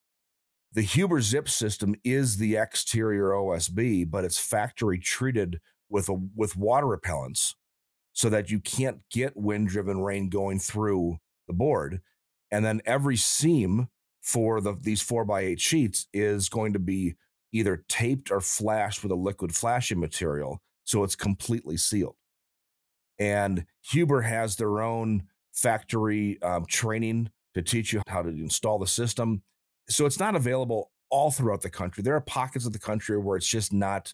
Speaker 3: The Huber zip system is the exterior OSB, but it's factory treated with water repellents so that you can't get wind-driven rain going through the board. And then every seam for these 4x8 sheets is going to be either taped or flashed with a liquid flashing material, so it's completely sealed. And Huber has their own factory training to teach you how to install the system. So it's not available all throughout the country. There are pockets of the country where it's just not,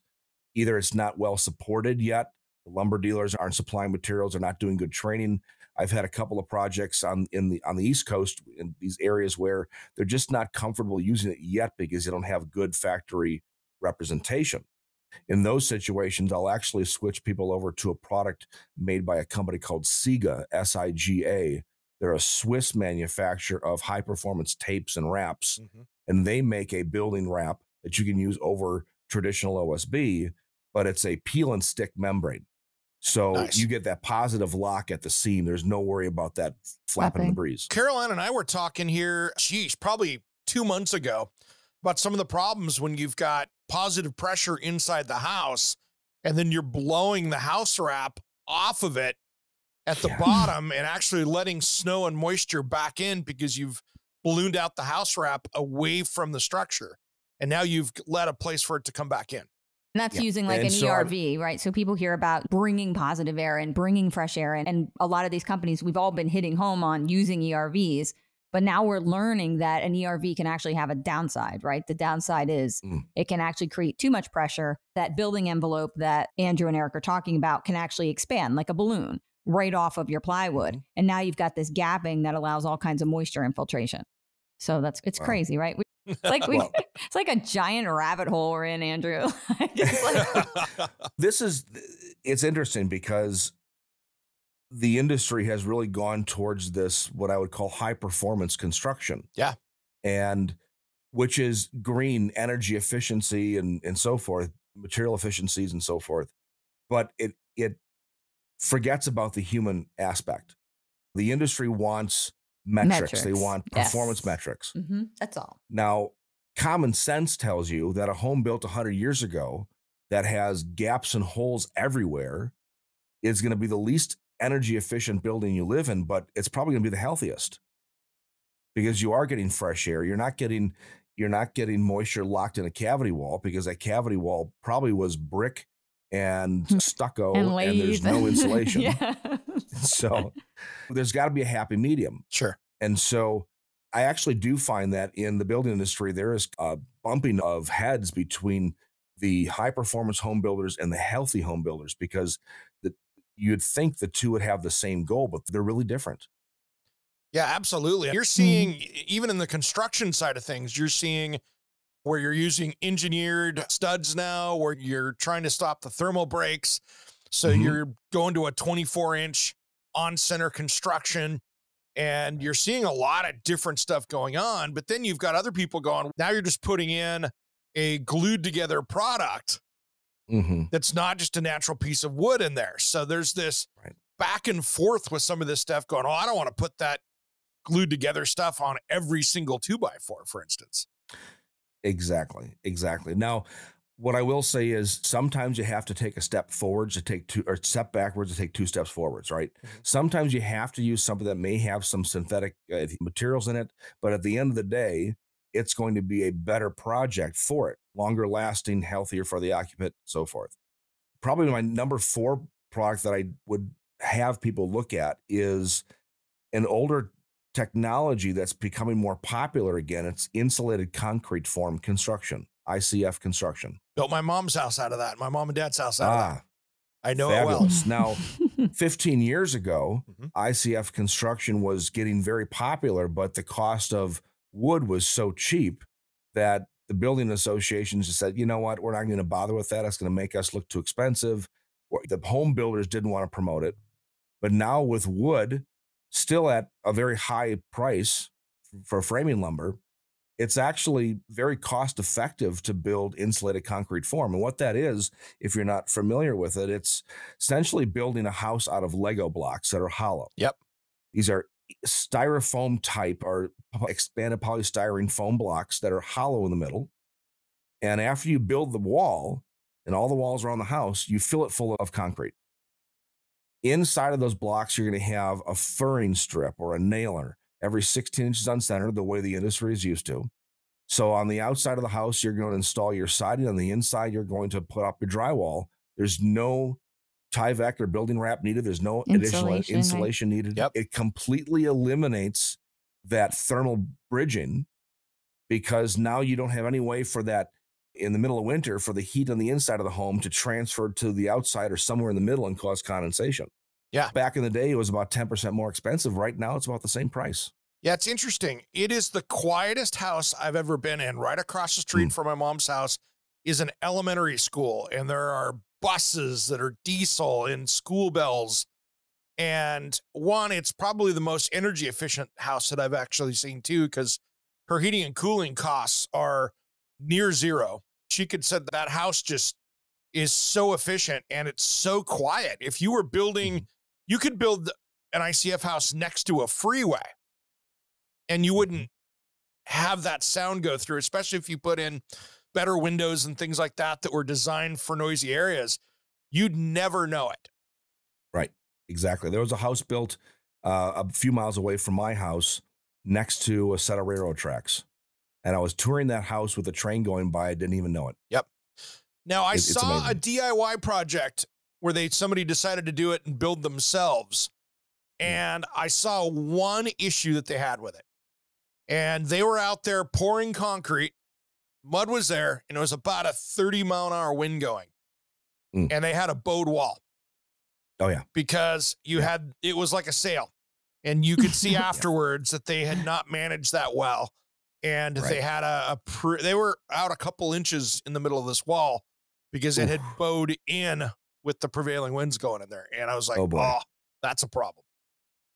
Speaker 3: either it's not well supported yet. The lumber dealers aren't supplying materials, are not doing good training. I've had a couple of projects on the East Coast in these areas where they're just not comfortable using it yet because they don't have good factory representation. In those situations, I'll actually switch people over to a product made by a company called Siga, S-I-G-A. They're a Swiss manufacturer of high-performance tapes and wraps, and they make a building wrap that you can use over traditional OSB, but it's a peel and stick membrane. So you get that positive lock at the seam. There's no worry about that flapping in the breeze.
Speaker 5: Caroline and I were talking here, probably 2 months ago, about some of the problems when you've got positive pressure inside the house, and then you're blowing the house wrap off of it at the bottom and actually letting snow and moisture back in because you've ballooned out the house wrap away from the structure. And now you've let a place for it to come back in.
Speaker 4: And that's using like an ERV, right? So people hear about bringing positive air in, bringing fresh air in. And a lot of these companies, we've all been hitting home on using ERVs. But now we're learning that an ERV can actually have a downside, right? The downside is it can actually create too much pressure. That building envelope that Andrew and Eric are talking about can actually expand like a balloon right off of your plywood. And now you've got this gapping that allows all kinds of moisture infiltration. So it's crazy, right? It's like it's like a giant rabbit hole we're in, Andrew.
Speaker 3: It's interesting because the industry has really gone towards this, what I would call high performance construction.
Speaker 5: Yeah.
Speaker 3: And which is green energy efficiency and so forth, material efficiencies and so forth. But it forgets about the human aspect. The industry wants metrics. They want performance metrics.
Speaker 4: That's all.
Speaker 3: Now, common sense tells you that a home built 100 years ago that has gaps and holes everywhere is going to be the least energy efficient building you live in, but it's probably going to be the healthiest because you are getting fresh air. You're not getting moisture locked in a cavity wall because that cavity wall probably was brick and stucco and there's no insulation. So there's got to be a happy medium.
Speaker 5: Sure.
Speaker 3: And so I actually do find that in the building industry, there is a bumping of heads between the high performance home builders and the healthy home builders, because you'd think the two would have the same goal, but they're really different.
Speaker 5: Yeah, absolutely. You're seeing, even in the construction side of things, you're seeing where you're using engineered studs now, where you're trying to stop the thermal breaks. So you're going to a 24-inch on-center construction, and you're seeing a lot of different stuff going on. But then you've got other people going, now you're just putting in a glued together product that's not just a natural piece of wood in there. So there's this back and forth with some of this stuff going, oh, I don't want to put that glued together stuff on every single 2x4, for instance.
Speaker 3: Exactly. Now, what I will say is sometimes you have to take a step forwards to take two, or step backwards to take two steps forwards, right? Sometimes you have to use something that may have some synthetic materials in it, but at the end of the day, it's going to be a better project for it, longer lasting, healthier for the occupant, so forth. Probably my number 4 product that I would have people look at is an older technology that's becoming more popular again. It's insulated concrete form construction, ICF construction.
Speaker 5: Built my mom's house out of that. My mom and dad's house out of that. I know
Speaker 3: fabulous.
Speaker 5: it well.
Speaker 3: Now, 15 years ago, ICF construction was getting very popular, but the cost of wood was so cheap that the building associations just said, you know what, we're not going to bother with that. It's going to make us look too expensive. The home builders didn't want to promote it. But now with wood still at a very high price for framing lumber, it's actually very cost effective to build insulated concrete form. And what that is, if you're not familiar with it, it's essentially building a house out of Lego blocks that are hollow.
Speaker 5: Yep.
Speaker 3: These are styrofoam type or expanded polystyrene foam blocks that are hollow in the middle. And after you build the wall and all the walls around the house, you fill it full of concrete. Inside of those blocks, you're going to have a furring strip or a nailer every 16 inches uncentered, the way the industry is used to. So on the outside of the house, you're going to install your siding. On the inside, you're going to put up your drywall. There's no Tyvek or building wrap needed. There's no additional insulation needed.
Speaker 5: Yep.
Speaker 3: It completely eliminates that thermal bridging, because now you don't have any way for that in the middle of winter for the heat on the inside of the home to transfer to the outside or somewhere in the middle and cause condensation.
Speaker 5: Yeah.
Speaker 3: Back in the day, it was about 10% more expensive. Right now, it's about the same price.
Speaker 5: Yeah, it's interesting. It is the quietest house I've ever been in. Right across the street from my mom's house is an elementary school, and there are buses that are diesel and school bells. And one, it's probably the most energy efficient house that I've actually seen too, because her heating and cooling costs are near zero. She could say that house just is so efficient and it's so quiet. If you were building, you could build an ICF house next to a freeway and you wouldn't have that sound go through, especially if you put in better windows and things like that that were designed for noisy areas. You'd never know it.
Speaker 3: Right. Exactly. There was a house built a few miles away from my house next to a set of railroad tracks. And I was touring that house with a train going by. I didn't even know it.
Speaker 5: Yep. Now I saw a DIY project where somebody decided to do it and build themselves. And I saw one issue that they had with it. And they were out there pouring concrete. Mud was there, and it was about a 30-mile-an-hour wind going. And they had a bowed wall.
Speaker 3: Oh, yeah.
Speaker 5: Because it was like a sail. And you could see afterwards that they had not managed that well. And they had they were out a couple inches in the middle of this wall because it had bowed in with the prevailing winds going in there. And I was like, oh, that's a problem.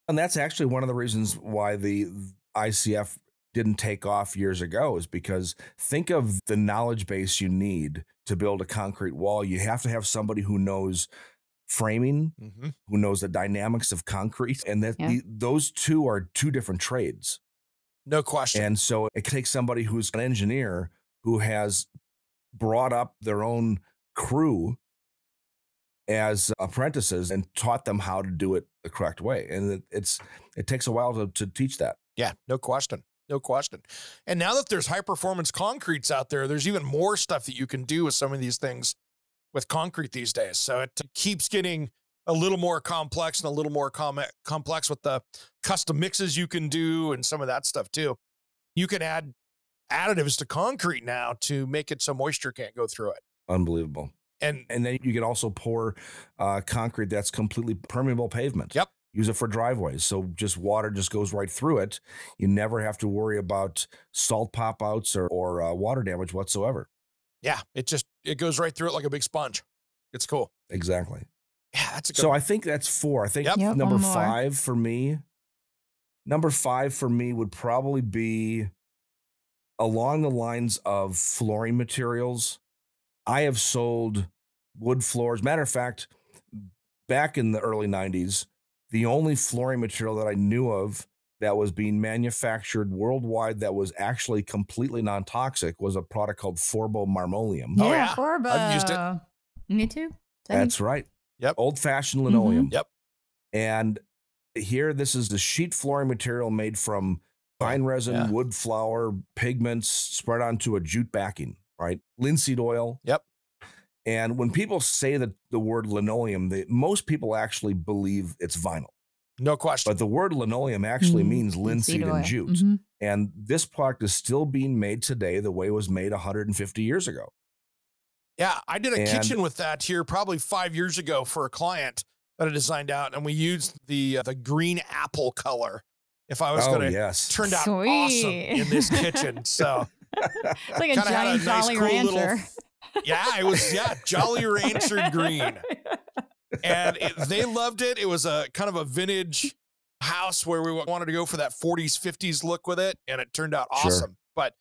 Speaker 3: And that's actually one of the reasons why the ICF didn't take off years ago, is because think of the knowledge base you need to build a concrete wall. You have to have somebody who knows framing, who knows the dynamics of concrete. And those two are two different trades.
Speaker 5: No question.
Speaker 3: And so it takes somebody who's an engineer who has brought up their own crew as apprentices and taught them how to do it the correct way. And it takes a while to teach that.
Speaker 5: Yeah, no question. No question. And now that there's high performance concretes out there, there's even more stuff that you can do with some of these things with concrete these days. So it keeps getting a little more complex and a little more complex with the custom mixes you can do and some of that stuff too. You can add additives to concrete now to make it so moisture can't go through it.
Speaker 3: Unbelievable. And then you can also pour concrete that's completely permeable pavement.
Speaker 5: Yep.
Speaker 3: Use it for driveways. So just water just goes right through it. You never have to worry about salt pop outs or water damage whatsoever.
Speaker 5: Yeah. It goes right through it like a big sponge. It's cool.
Speaker 3: Exactly.
Speaker 5: Yeah. That's a good
Speaker 3: So
Speaker 5: one.
Speaker 3: I think that's 4. I think
Speaker 4: Yep,
Speaker 3: number 5 for me. Number 5 for me would probably be along the lines of flooring materials. I have sold wood floors. Matter of fact, back in the early 90s, the only flooring material that I knew of that was being manufactured worldwide that was actually completely non-toxic was a product called Forbo Marmoleum.
Speaker 4: Yeah,
Speaker 5: Oh, yeah.
Speaker 4: Forbo.
Speaker 5: I've used it.
Speaker 4: Me too.
Speaker 3: That's right.
Speaker 5: Yep.
Speaker 3: Old-fashioned linoleum.
Speaker 5: Yep.
Speaker 3: And here, this is the sheet flooring material made from pine resin, wood flour, pigments spread onto a jute backing, right? Linseed oil.
Speaker 5: Yep.
Speaker 3: And when people say that the word linoleum, most people actually believe it's vinyl.
Speaker 5: No question.
Speaker 3: But the word linoleum actually means linseed and jute.
Speaker 4: Mm-hmm.
Speaker 3: And this product is still being made today the way it was made 150 years ago.
Speaker 5: Yeah, I did a kitchen with that here probably 5 years ago for a client that I designed out, and we used the green apple color. If I was going to, turned out awesome in this kitchen. So
Speaker 4: it's like a giant Jolly Rancher.
Speaker 5: Yeah, it was Jolly Rancher green, and they loved it. It was a kind of a vintage house where we wanted to go for that 40s, 50s look with it, and it turned out awesome. But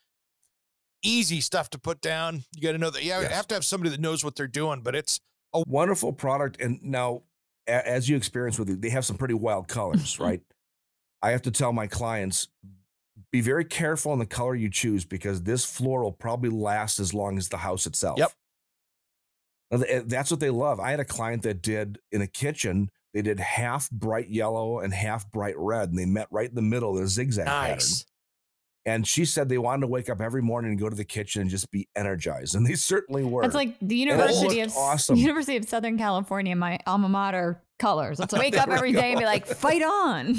Speaker 5: easy stuff to put down. You got to know that. You have to have somebody that knows what they're doing. But it's
Speaker 3: a wonderful product. And now, as you experience with it, they have some pretty wild colors, right? I have to tell my clients, be very careful on the color you choose because this floor will probably last as long as the house itself.
Speaker 5: Yep.
Speaker 3: That's what they love. I had a client that did in a kitchen, they did half bright yellow and half bright red, and they met right in the middle in a zigzag pattern. And she said they wanted to wake up every morning and go to the kitchen and just be energized. And they certainly were.
Speaker 4: It's like the University of Southern California, my alma mater colors. Let's wake up every day and be like, fight on.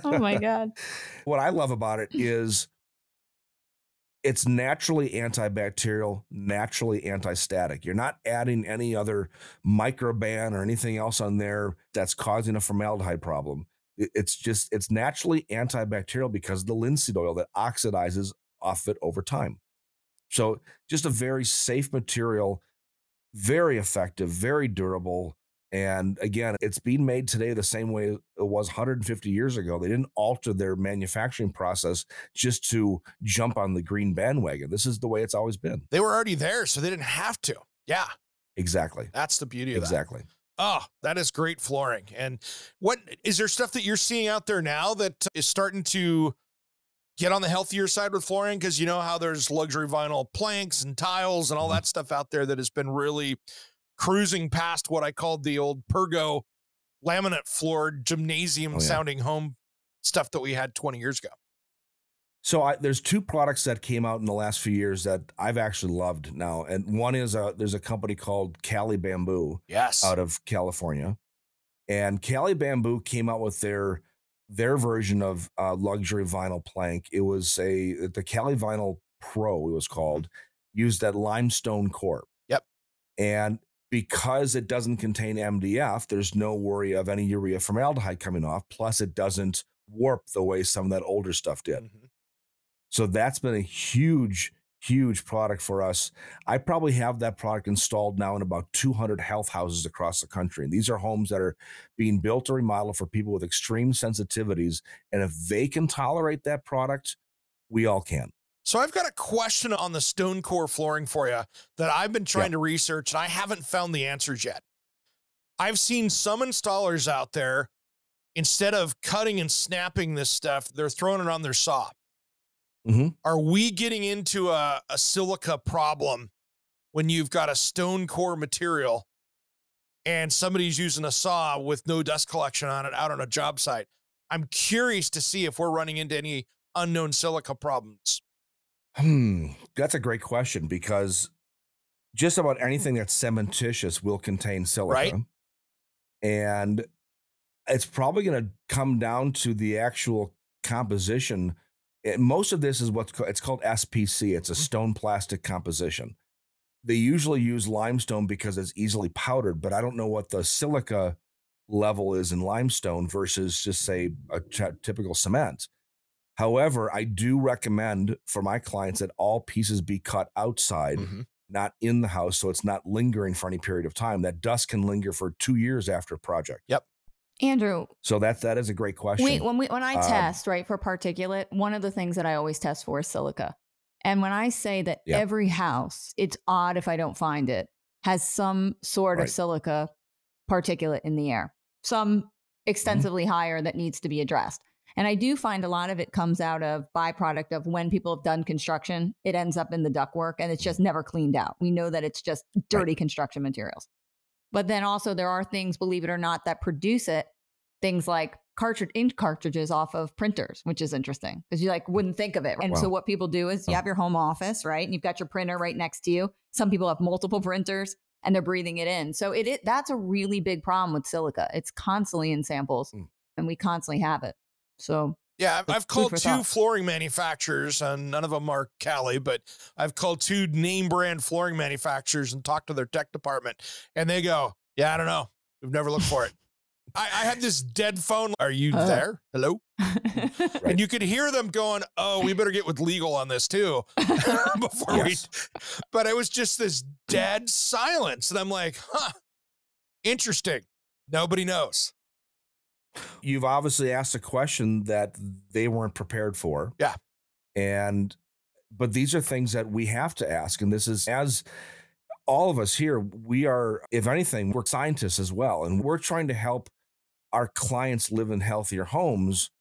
Speaker 4: Oh my God.
Speaker 3: What I love about it is it's naturally antibacterial, naturally anti-static. You're not adding any other microban or anything else on there that's causing a formaldehyde problem. It's naturally antibacterial because of the linseed oil that oxidizes off it over time. So just a very safe material, very effective, very durable. And again, it's being made today the same way it was 150 years ago. They didn't alter their manufacturing process just to jump on the green bandwagon. This is the way it's always been.
Speaker 5: They were already there, so they didn't have to. Yeah.
Speaker 3: Exactly.
Speaker 5: That's the beauty of that.
Speaker 3: Exactly.
Speaker 5: Oh, that is great flooring. And what is there stuff that you're seeing out there now that is starting to get on the healthier side with flooring? Because you know how there's luxury vinyl planks and tiles and all that stuff out there that has been really cruising past what I called the old Pergo laminate floor gymnasium sounding home stuff that we had 20 years ago.
Speaker 3: So there's 2 products that came out in the last few years that I've actually loved now. And one is there's a company called Cali Bamboo out of California. And Cali Bamboo came out with their version of luxury vinyl plank. It was the Cali Vinyl Pro, it was called, used that limestone core.
Speaker 5: Yep.
Speaker 3: And because it doesn't contain MDF, there's no worry of any urea formaldehyde coming off. Plus, it doesn't warp the way some of that older stuff did. Mm-hmm. So that's been a huge, huge product for us. I probably have that product installed now in about 200 health houses across the country. And these are homes that are being built or remodeled for people with extreme sensitivities. And if they can tolerate that product, we all can.
Speaker 5: So I've got a question on the stone core flooring for you that I've been trying to research, and I haven't found the answers yet. I've seen some installers out there, instead of cutting and snapping this stuff, they're throwing it on their saw.
Speaker 3: Mm-hmm.
Speaker 5: Are we getting into a silica problem when you've got a stone core material and somebody's using a saw with no dust collection on it out on a job site? I'm curious to see if we're running into any unknown silica problems.
Speaker 3: That's a great question because just about anything that's cementitious will contain silica.
Speaker 5: Right.
Speaker 3: And it's probably going to come down to the actual composition. Most of this is it's called SPC. It's a stone plastic composition. They usually use limestone because it's easily powdered, but I don't know what the silica level is in limestone versus just say a typical cement. However, I do recommend for my clients that all pieces be cut outside, not in the house, so it's not lingering for any period of time. That dust can linger for 2 years after a project.
Speaker 5: Yep.
Speaker 4: Andrew.
Speaker 3: So that is a great question.
Speaker 4: Wait, when I test, right, for particulate, one of the things that I always test for is silica. And when I say that every house, it's odd if I don't find it, has some sort of silica particulate in the air, some extensively higher that needs to be addressed. And I do find a lot of it comes out of byproduct of when people have done construction, it ends up in the ductwork and it's just never cleaned out. We know that it's just dirty construction materials. But then also there are things, believe it or not, that produce it. Things like ink cartridges off of printers, which is interesting because you wouldn't think of it. And so what people do is you have your home office, right? And you've got your printer right next to you. Some people have multiple printers and they're breathing it in. So that's a really big problem with silica. It's constantly in samples and we constantly have it. So
Speaker 5: yeah, I've called 2 flooring manufacturers, and none of them are Cali, but I've called 2 name brand flooring manufacturers and talked to their tech department, and they go, "Yeah, I don't know. We've never looked for it." I had this dead phone. Are you there? Hello? And you could hear them going, "Oh, we better get with legal on this too." But it was just this dead silence, and I'm like, "Huh, interesting. Nobody knows."
Speaker 3: You've obviously asked a question that they weren't prepared for.
Speaker 5: Yeah.
Speaker 3: But these are things that we have to ask. And this is, as all of us here, we are, if anything, we're scientists as well. And we're trying to help our clients live in healthier homes,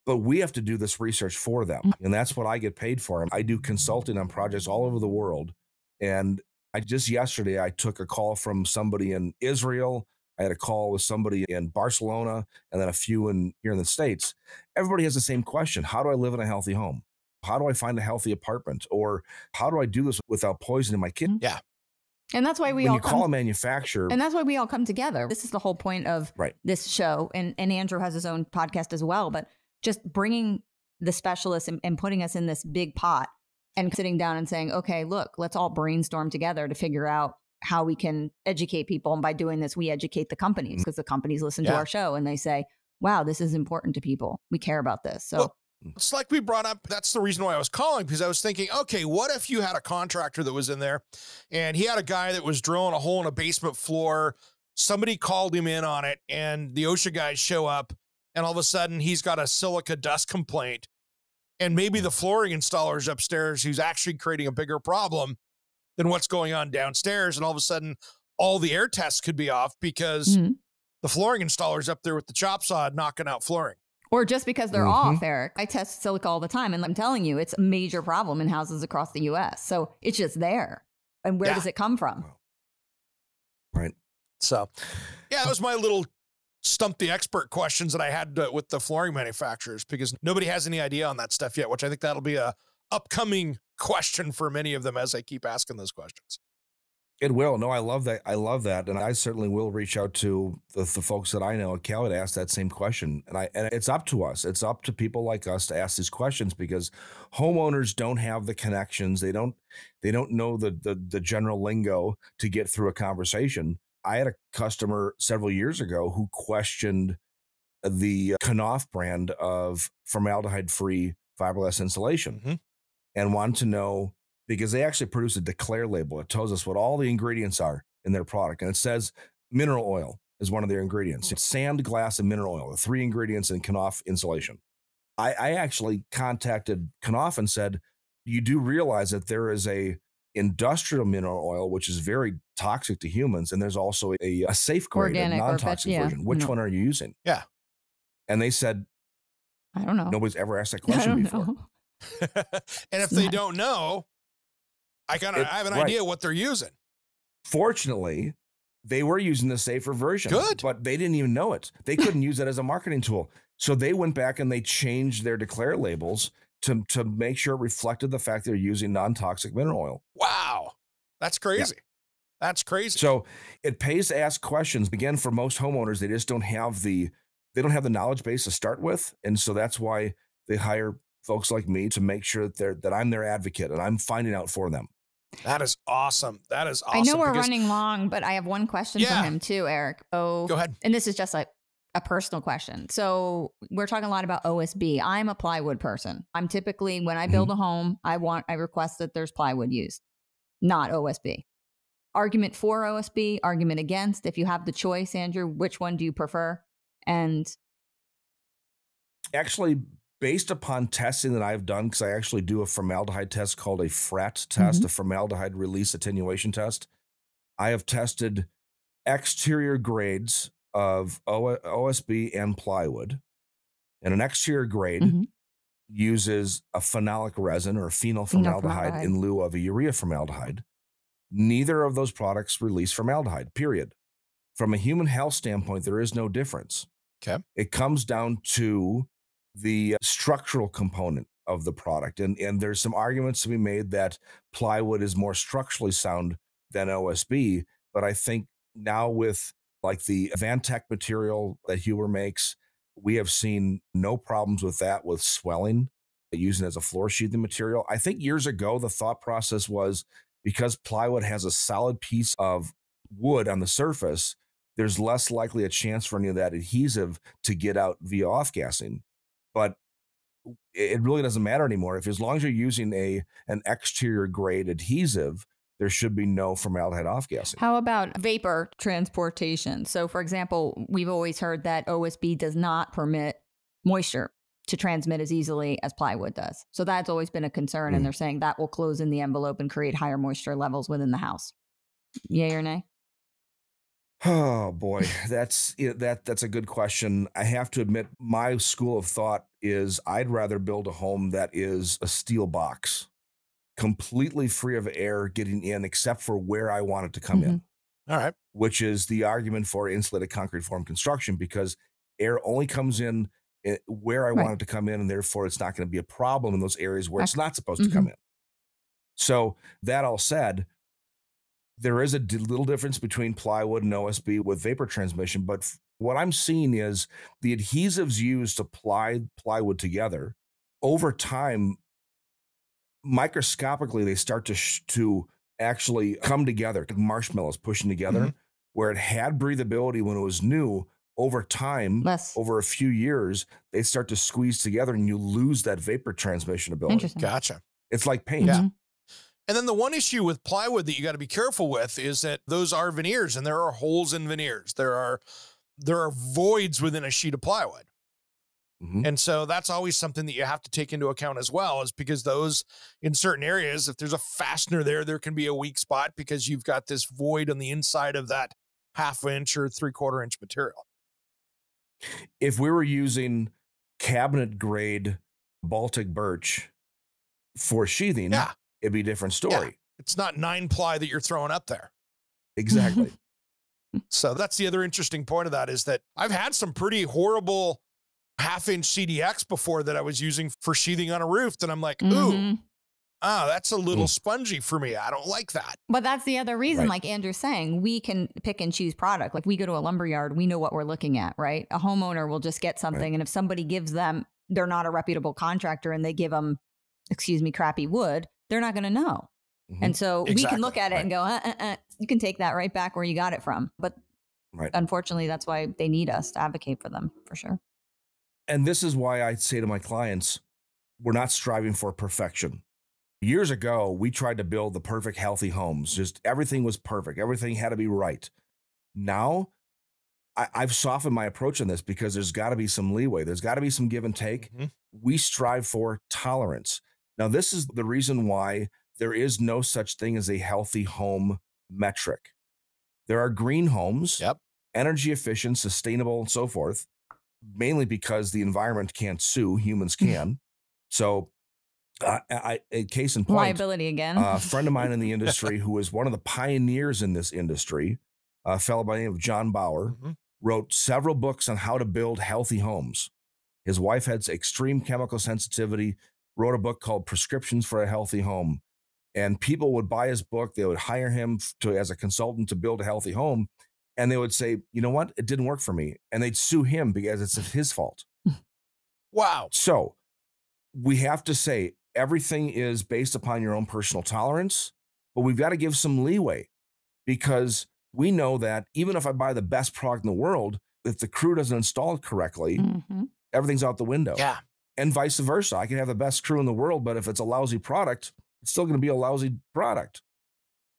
Speaker 3: but we have to do this research for them. And that's what I get paid for. I do consulting on projects all over the world. And yesterday, I took a call from somebody in Israel. I had a call with somebody in Barcelona and then a few here in the States. Everybody has the same question. How do I live in a healthy home? How do I find a healthy apartment? Or how do I do this without poisoning my kid?
Speaker 5: Yeah.
Speaker 4: And that's why
Speaker 3: call a manufacturer.
Speaker 4: And that's why we all come together. This is the whole point of this show. And Andrew has his own podcast as well. But just bringing the specialists and putting us in this big pot and sitting down and saying, okay, look, let's all brainstorm together to figure out how we can educate people. And by doing this, we educate the companies because the companies listen to our show and they say, wow, this is important to people. We care about this. So
Speaker 5: it's like we brought up, that's the reason why I was calling, because I was thinking, okay, what if you had a contractor that was in there and he had a guy that was drilling a hole in a basement floor. Somebody called him in on it and the OSHA guys show up and all of a sudden he's got a silica dust complaint. And maybe the flooring installer is upstairs who's actually creating a bigger problem than what's going on downstairs. And all of a sudden, all the air tests could be off because the flooring installer's up there with the chop saw knocking out flooring.
Speaker 4: Or just because they're off, Eric. I test silica all the time. And I'm telling you, it's a major problem in houses across the U.S. So it's just there. And where does it come from?
Speaker 3: Right.
Speaker 5: So, that was my little stump the expert questions that I had with the flooring manufacturers, because nobody has any idea on that stuff yet, which I think that'll be a upcoming question for many of them as I keep asking those questions.
Speaker 3: It will. No, I love that. I love that. And I certainly will reach out to the folks that I know at Cali to ask that same question. And it's up to us. It's up to people like us to ask these questions, because homeowners don't have the connections. They don't know the general lingo to get through a conversation. I had a customer several years ago who questioned the Knauf brand of formaldehyde-free fiberglass insulation and wanted to know, because they actually produce a declare label. It tells us what all the ingredients are in their product. And it says mineral oil is one of their ingredients. It's sand, glass, and mineral oil, the 3 ingredients in Knauf insulation. I actually contacted Knauf and said, you do realize that there is a industrial mineral oil, which is very toxic to humans. And there's also a safe grade, a non-toxic version. Which one are you using?
Speaker 5: Yeah.
Speaker 3: And they said,
Speaker 4: I don't know.
Speaker 3: Nobody's ever asked that question before.
Speaker 5: And if they don't know, I have an idea what they're using.
Speaker 3: Fortunately, they were using the safer version.
Speaker 5: Good.
Speaker 3: But they didn't even know it. They couldn't use it as a marketing tool. So they went back and they changed their declare labels to make sure it reflected the fact they're using non-toxic mineral oil.
Speaker 5: Wow. That's crazy.
Speaker 3: Yeah.
Speaker 5: That's crazy.
Speaker 3: So it pays to ask questions. Again, for most homeowners, they just don't have the knowledge base to start with. And so that's why they hire folks like me to make sure that I'm their advocate and I'm finding out for them.
Speaker 5: That is awesome. That is awesome.
Speaker 4: I know we're running long, but I have one question for him too, Eric. Oh, go ahead. And this is just like a personal question. So we're talking a lot about OSB. I'm a plywood person. I'm typically, when I build a home, I request that there's plywood used, not OSB. Argument for OSB, argument against. If you have the choice, Andrew, which one do you prefer? And
Speaker 3: actually, based upon testing that I've done, because I actually do a formaldehyde test called a FRAT test, a formaldehyde release attenuation test. I have tested exterior grades of OSB and plywood. And an exterior grade uses a phenolic resin or phenol formaldehyde in lieu of a urea formaldehyde. Neither of those products release formaldehyde, period. From a human health standpoint, there is no difference.
Speaker 5: Okay.
Speaker 3: It comes down to the structural component of the product. And there's some arguments to be made that plywood is more structurally sound than OSB. But I think now with like the Vantech material that Huber makes, we have seen no problems with that, with swelling, using it as a floor sheathing material. I think years ago, the thought process was because plywood has a solid piece of wood on the surface, there's less likely a chance for any of that adhesive to get out via off-gassing. But it really doesn't matter anymore. As long as you're using an exterior grade adhesive, there should be no formaldehyde off-gassing.
Speaker 4: How about vapor transportation? So, for example, we've always heard that OSB does not permit moisture to transmit as easily as plywood does. So that's always been a concern, and they're saying that will close in the envelope and create higher moisture levels within the house. Yay or nay?
Speaker 3: Oh boy, that's a good question. I have to admit, my school of thought is I'd rather build a home that is a steel box, completely free of air getting in, except for where I want it to come in.
Speaker 5: All right.
Speaker 3: Which is the argument for insulated concrete form construction, because air only comes in where I want it to come in, and therefore it's not going to be a problem in those areas where it's not supposed to come in. So that all said, there is a little difference between plywood and OSB with vapor transmission, but what I'm seeing is the adhesives used to plywood together over time, microscopically, they start to actually come together, like marshmallows pushing together, where it had breathability when it was new. Over time, over a few years, they start to squeeze together and you lose that vapor transmission ability.
Speaker 5: Gotcha.
Speaker 3: It's like paint.
Speaker 5: Yeah. And then the one issue with plywood that you got to be careful with is that those are veneers, and there are holes in veneers. There are voids within a sheet of plywood. And so that's always something that you have to take into account as well, is because those, in certain areas, if there's a fastener there can be a weak spot because you've got this void on the inside of that 1/2 inch or 3/4 inch material.
Speaker 3: If we were using cabinet grade Baltic birch for sheathing, it'd be a different story.
Speaker 5: Yeah. It's not 9-ply that you're throwing up there.
Speaker 3: Exactly.
Speaker 5: So that's the other interesting point of that, is that I've had some pretty horrible 1/2 inch CDX before that I was using for sheathing on a roof. And I'm like, ooh, that's a little spongy for me. I don't like that.
Speaker 4: But that's the other reason, like Andrew's saying, we can pick and choose product. Like we go to a lumber yard, we know what we're looking at, right? A homeowner will just get something. And if somebody gives them, they're not a reputable contractor, and they give them, crappy wood, they're not going to know. And so we can look at it and go, you can take that right back where you got it from. But unfortunately, that's why they need us to advocate for them, for sure.
Speaker 3: And this is why I say to my clients, we're not striving for perfection. Years ago, we tried to build the perfect, healthy homes. Just everything was perfect. Everything had to be right. Now, I've softened my approach on this because there's got to be some leeway. There's got to be some give and take. We strive for tolerance. Now, this is the reason why there is no such thing as a healthy home metric. There are green homes, energy efficient, sustainable, and so forth, mainly because the environment can't sue, humans can. So, a case in point,
Speaker 4: liability again.
Speaker 3: A friend of mine in the industry who is one of the pioneers in this industry, a fellow by the name of John Bauer, wrote several books on how to build healthy homes. His wife had extreme chemical sensitivity, wrote a book called Prescriptions for a Healthy Home. And people would buy his book. They would hire him as a consultant to build a healthy home. And they would say, you know what? It didn't work for me. And they'd sue him because it's his fault.
Speaker 5: Wow.
Speaker 3: So we have to say everything is based upon your own personal tolerance, but we've got to give some leeway, because we know that even if I buy the best product in the world, if the crew doesn't install it correctly, everything's out the window.
Speaker 5: Yeah.
Speaker 3: And vice versa. I can have the best crew in the world, but if it's a lousy product, it's still going to be a lousy product.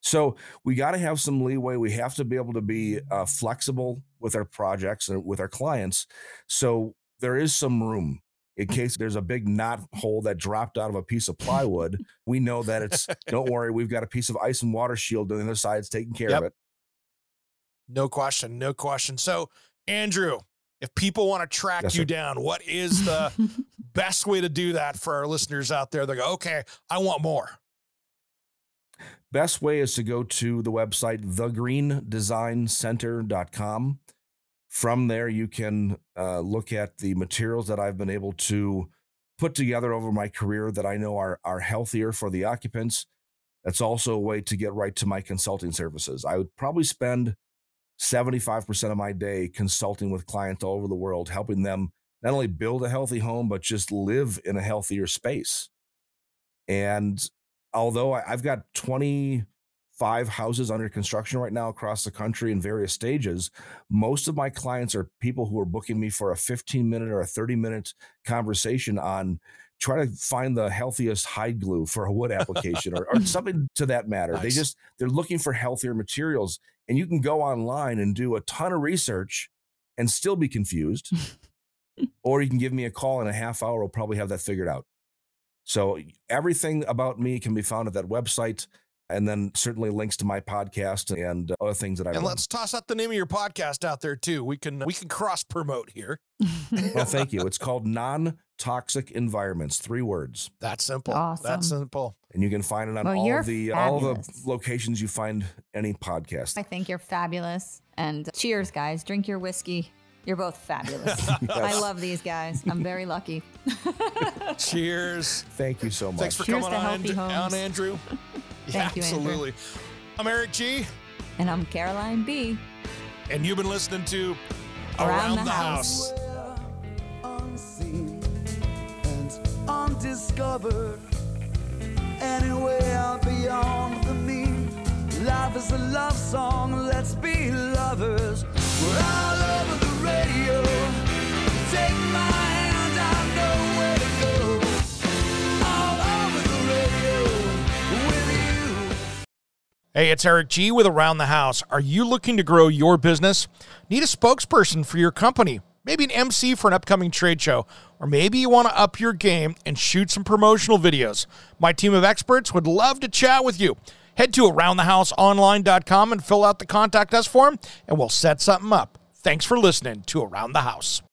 Speaker 3: So we got to have some leeway. We have to be able to be flexible with our projects and with our clients. So there is some room in case there's a big knot hole that dropped out of a piece of plywood. We know that it's, don't worry, we've got a piece of ice and water shield on the other side. It's taking care of it.
Speaker 5: No question. No question. So, Andrew, if people want to track you down, what is the best way to do that for our listeners out there? They go, okay, I want more.
Speaker 3: Best way is to go to the website, thegreendesignCenter.com. From there, you can look at the materials that I've been able to put together over my career that I know are healthier for the occupants. That's also a way to get right to my consulting services. I would probably spend 75% of my day consulting with clients all over the world, helping them not only build a healthy home, but just live in a healthier space. And although I've got 25 houses under construction right now across the country in various stages, most of my clients are people who are booking me for a 15-minute or a 30-minute conversation on try to find the healthiest hide glue for a wood application or something to that matter. Nice. They're looking for healthier materials. And you can go online and do a ton of research and still be confused. Or you can give me a call in a half hour. We'll probably have that figured out. So everything about me can be found at that website. And then certainly links to my podcast and other things that I've done.
Speaker 5: Let's toss out the name of your podcast out there too. We can cross promote here.
Speaker 3: Well, thank you. It's called Non-Toxic Environments. 3 words.
Speaker 5: That's simple.
Speaker 4: Awesome.
Speaker 5: That's simple.
Speaker 3: And you can find it on all the locations you find any podcast.
Speaker 4: I think you're fabulous. And cheers, guys. Drink your whiskey. You're both fabulous. Yes. I love these guys. I'm very lucky.
Speaker 5: Cheers.
Speaker 3: Thank you so much.
Speaker 5: Thanks for
Speaker 4: Cheers
Speaker 5: coming on, Andrew.
Speaker 4: Thank you,
Speaker 5: absolutely.
Speaker 4: Andrew.
Speaker 5: I'm Eric G.
Speaker 4: And I'm Caroline B.
Speaker 5: And you've been listening to Around the House.
Speaker 6: Unseen and undiscovered. Anywhere beyond the mean. Life is a love song. Let's be lovers. We're all over the radio. Take my hand, I know where to go. All over the radio with you.
Speaker 5: Hey, it's Eric G with Around the House. Are you looking to grow your business? Need a spokesperson for your company? Maybe an MC for an upcoming trade show? Or maybe you want to up your game and shoot some promotional videos? My team of experts would love to chat with you. Head to AroundTheHouseOnline.com and fill out the Contact Us form, and we'll set something up. Thanks for listening to Around the House.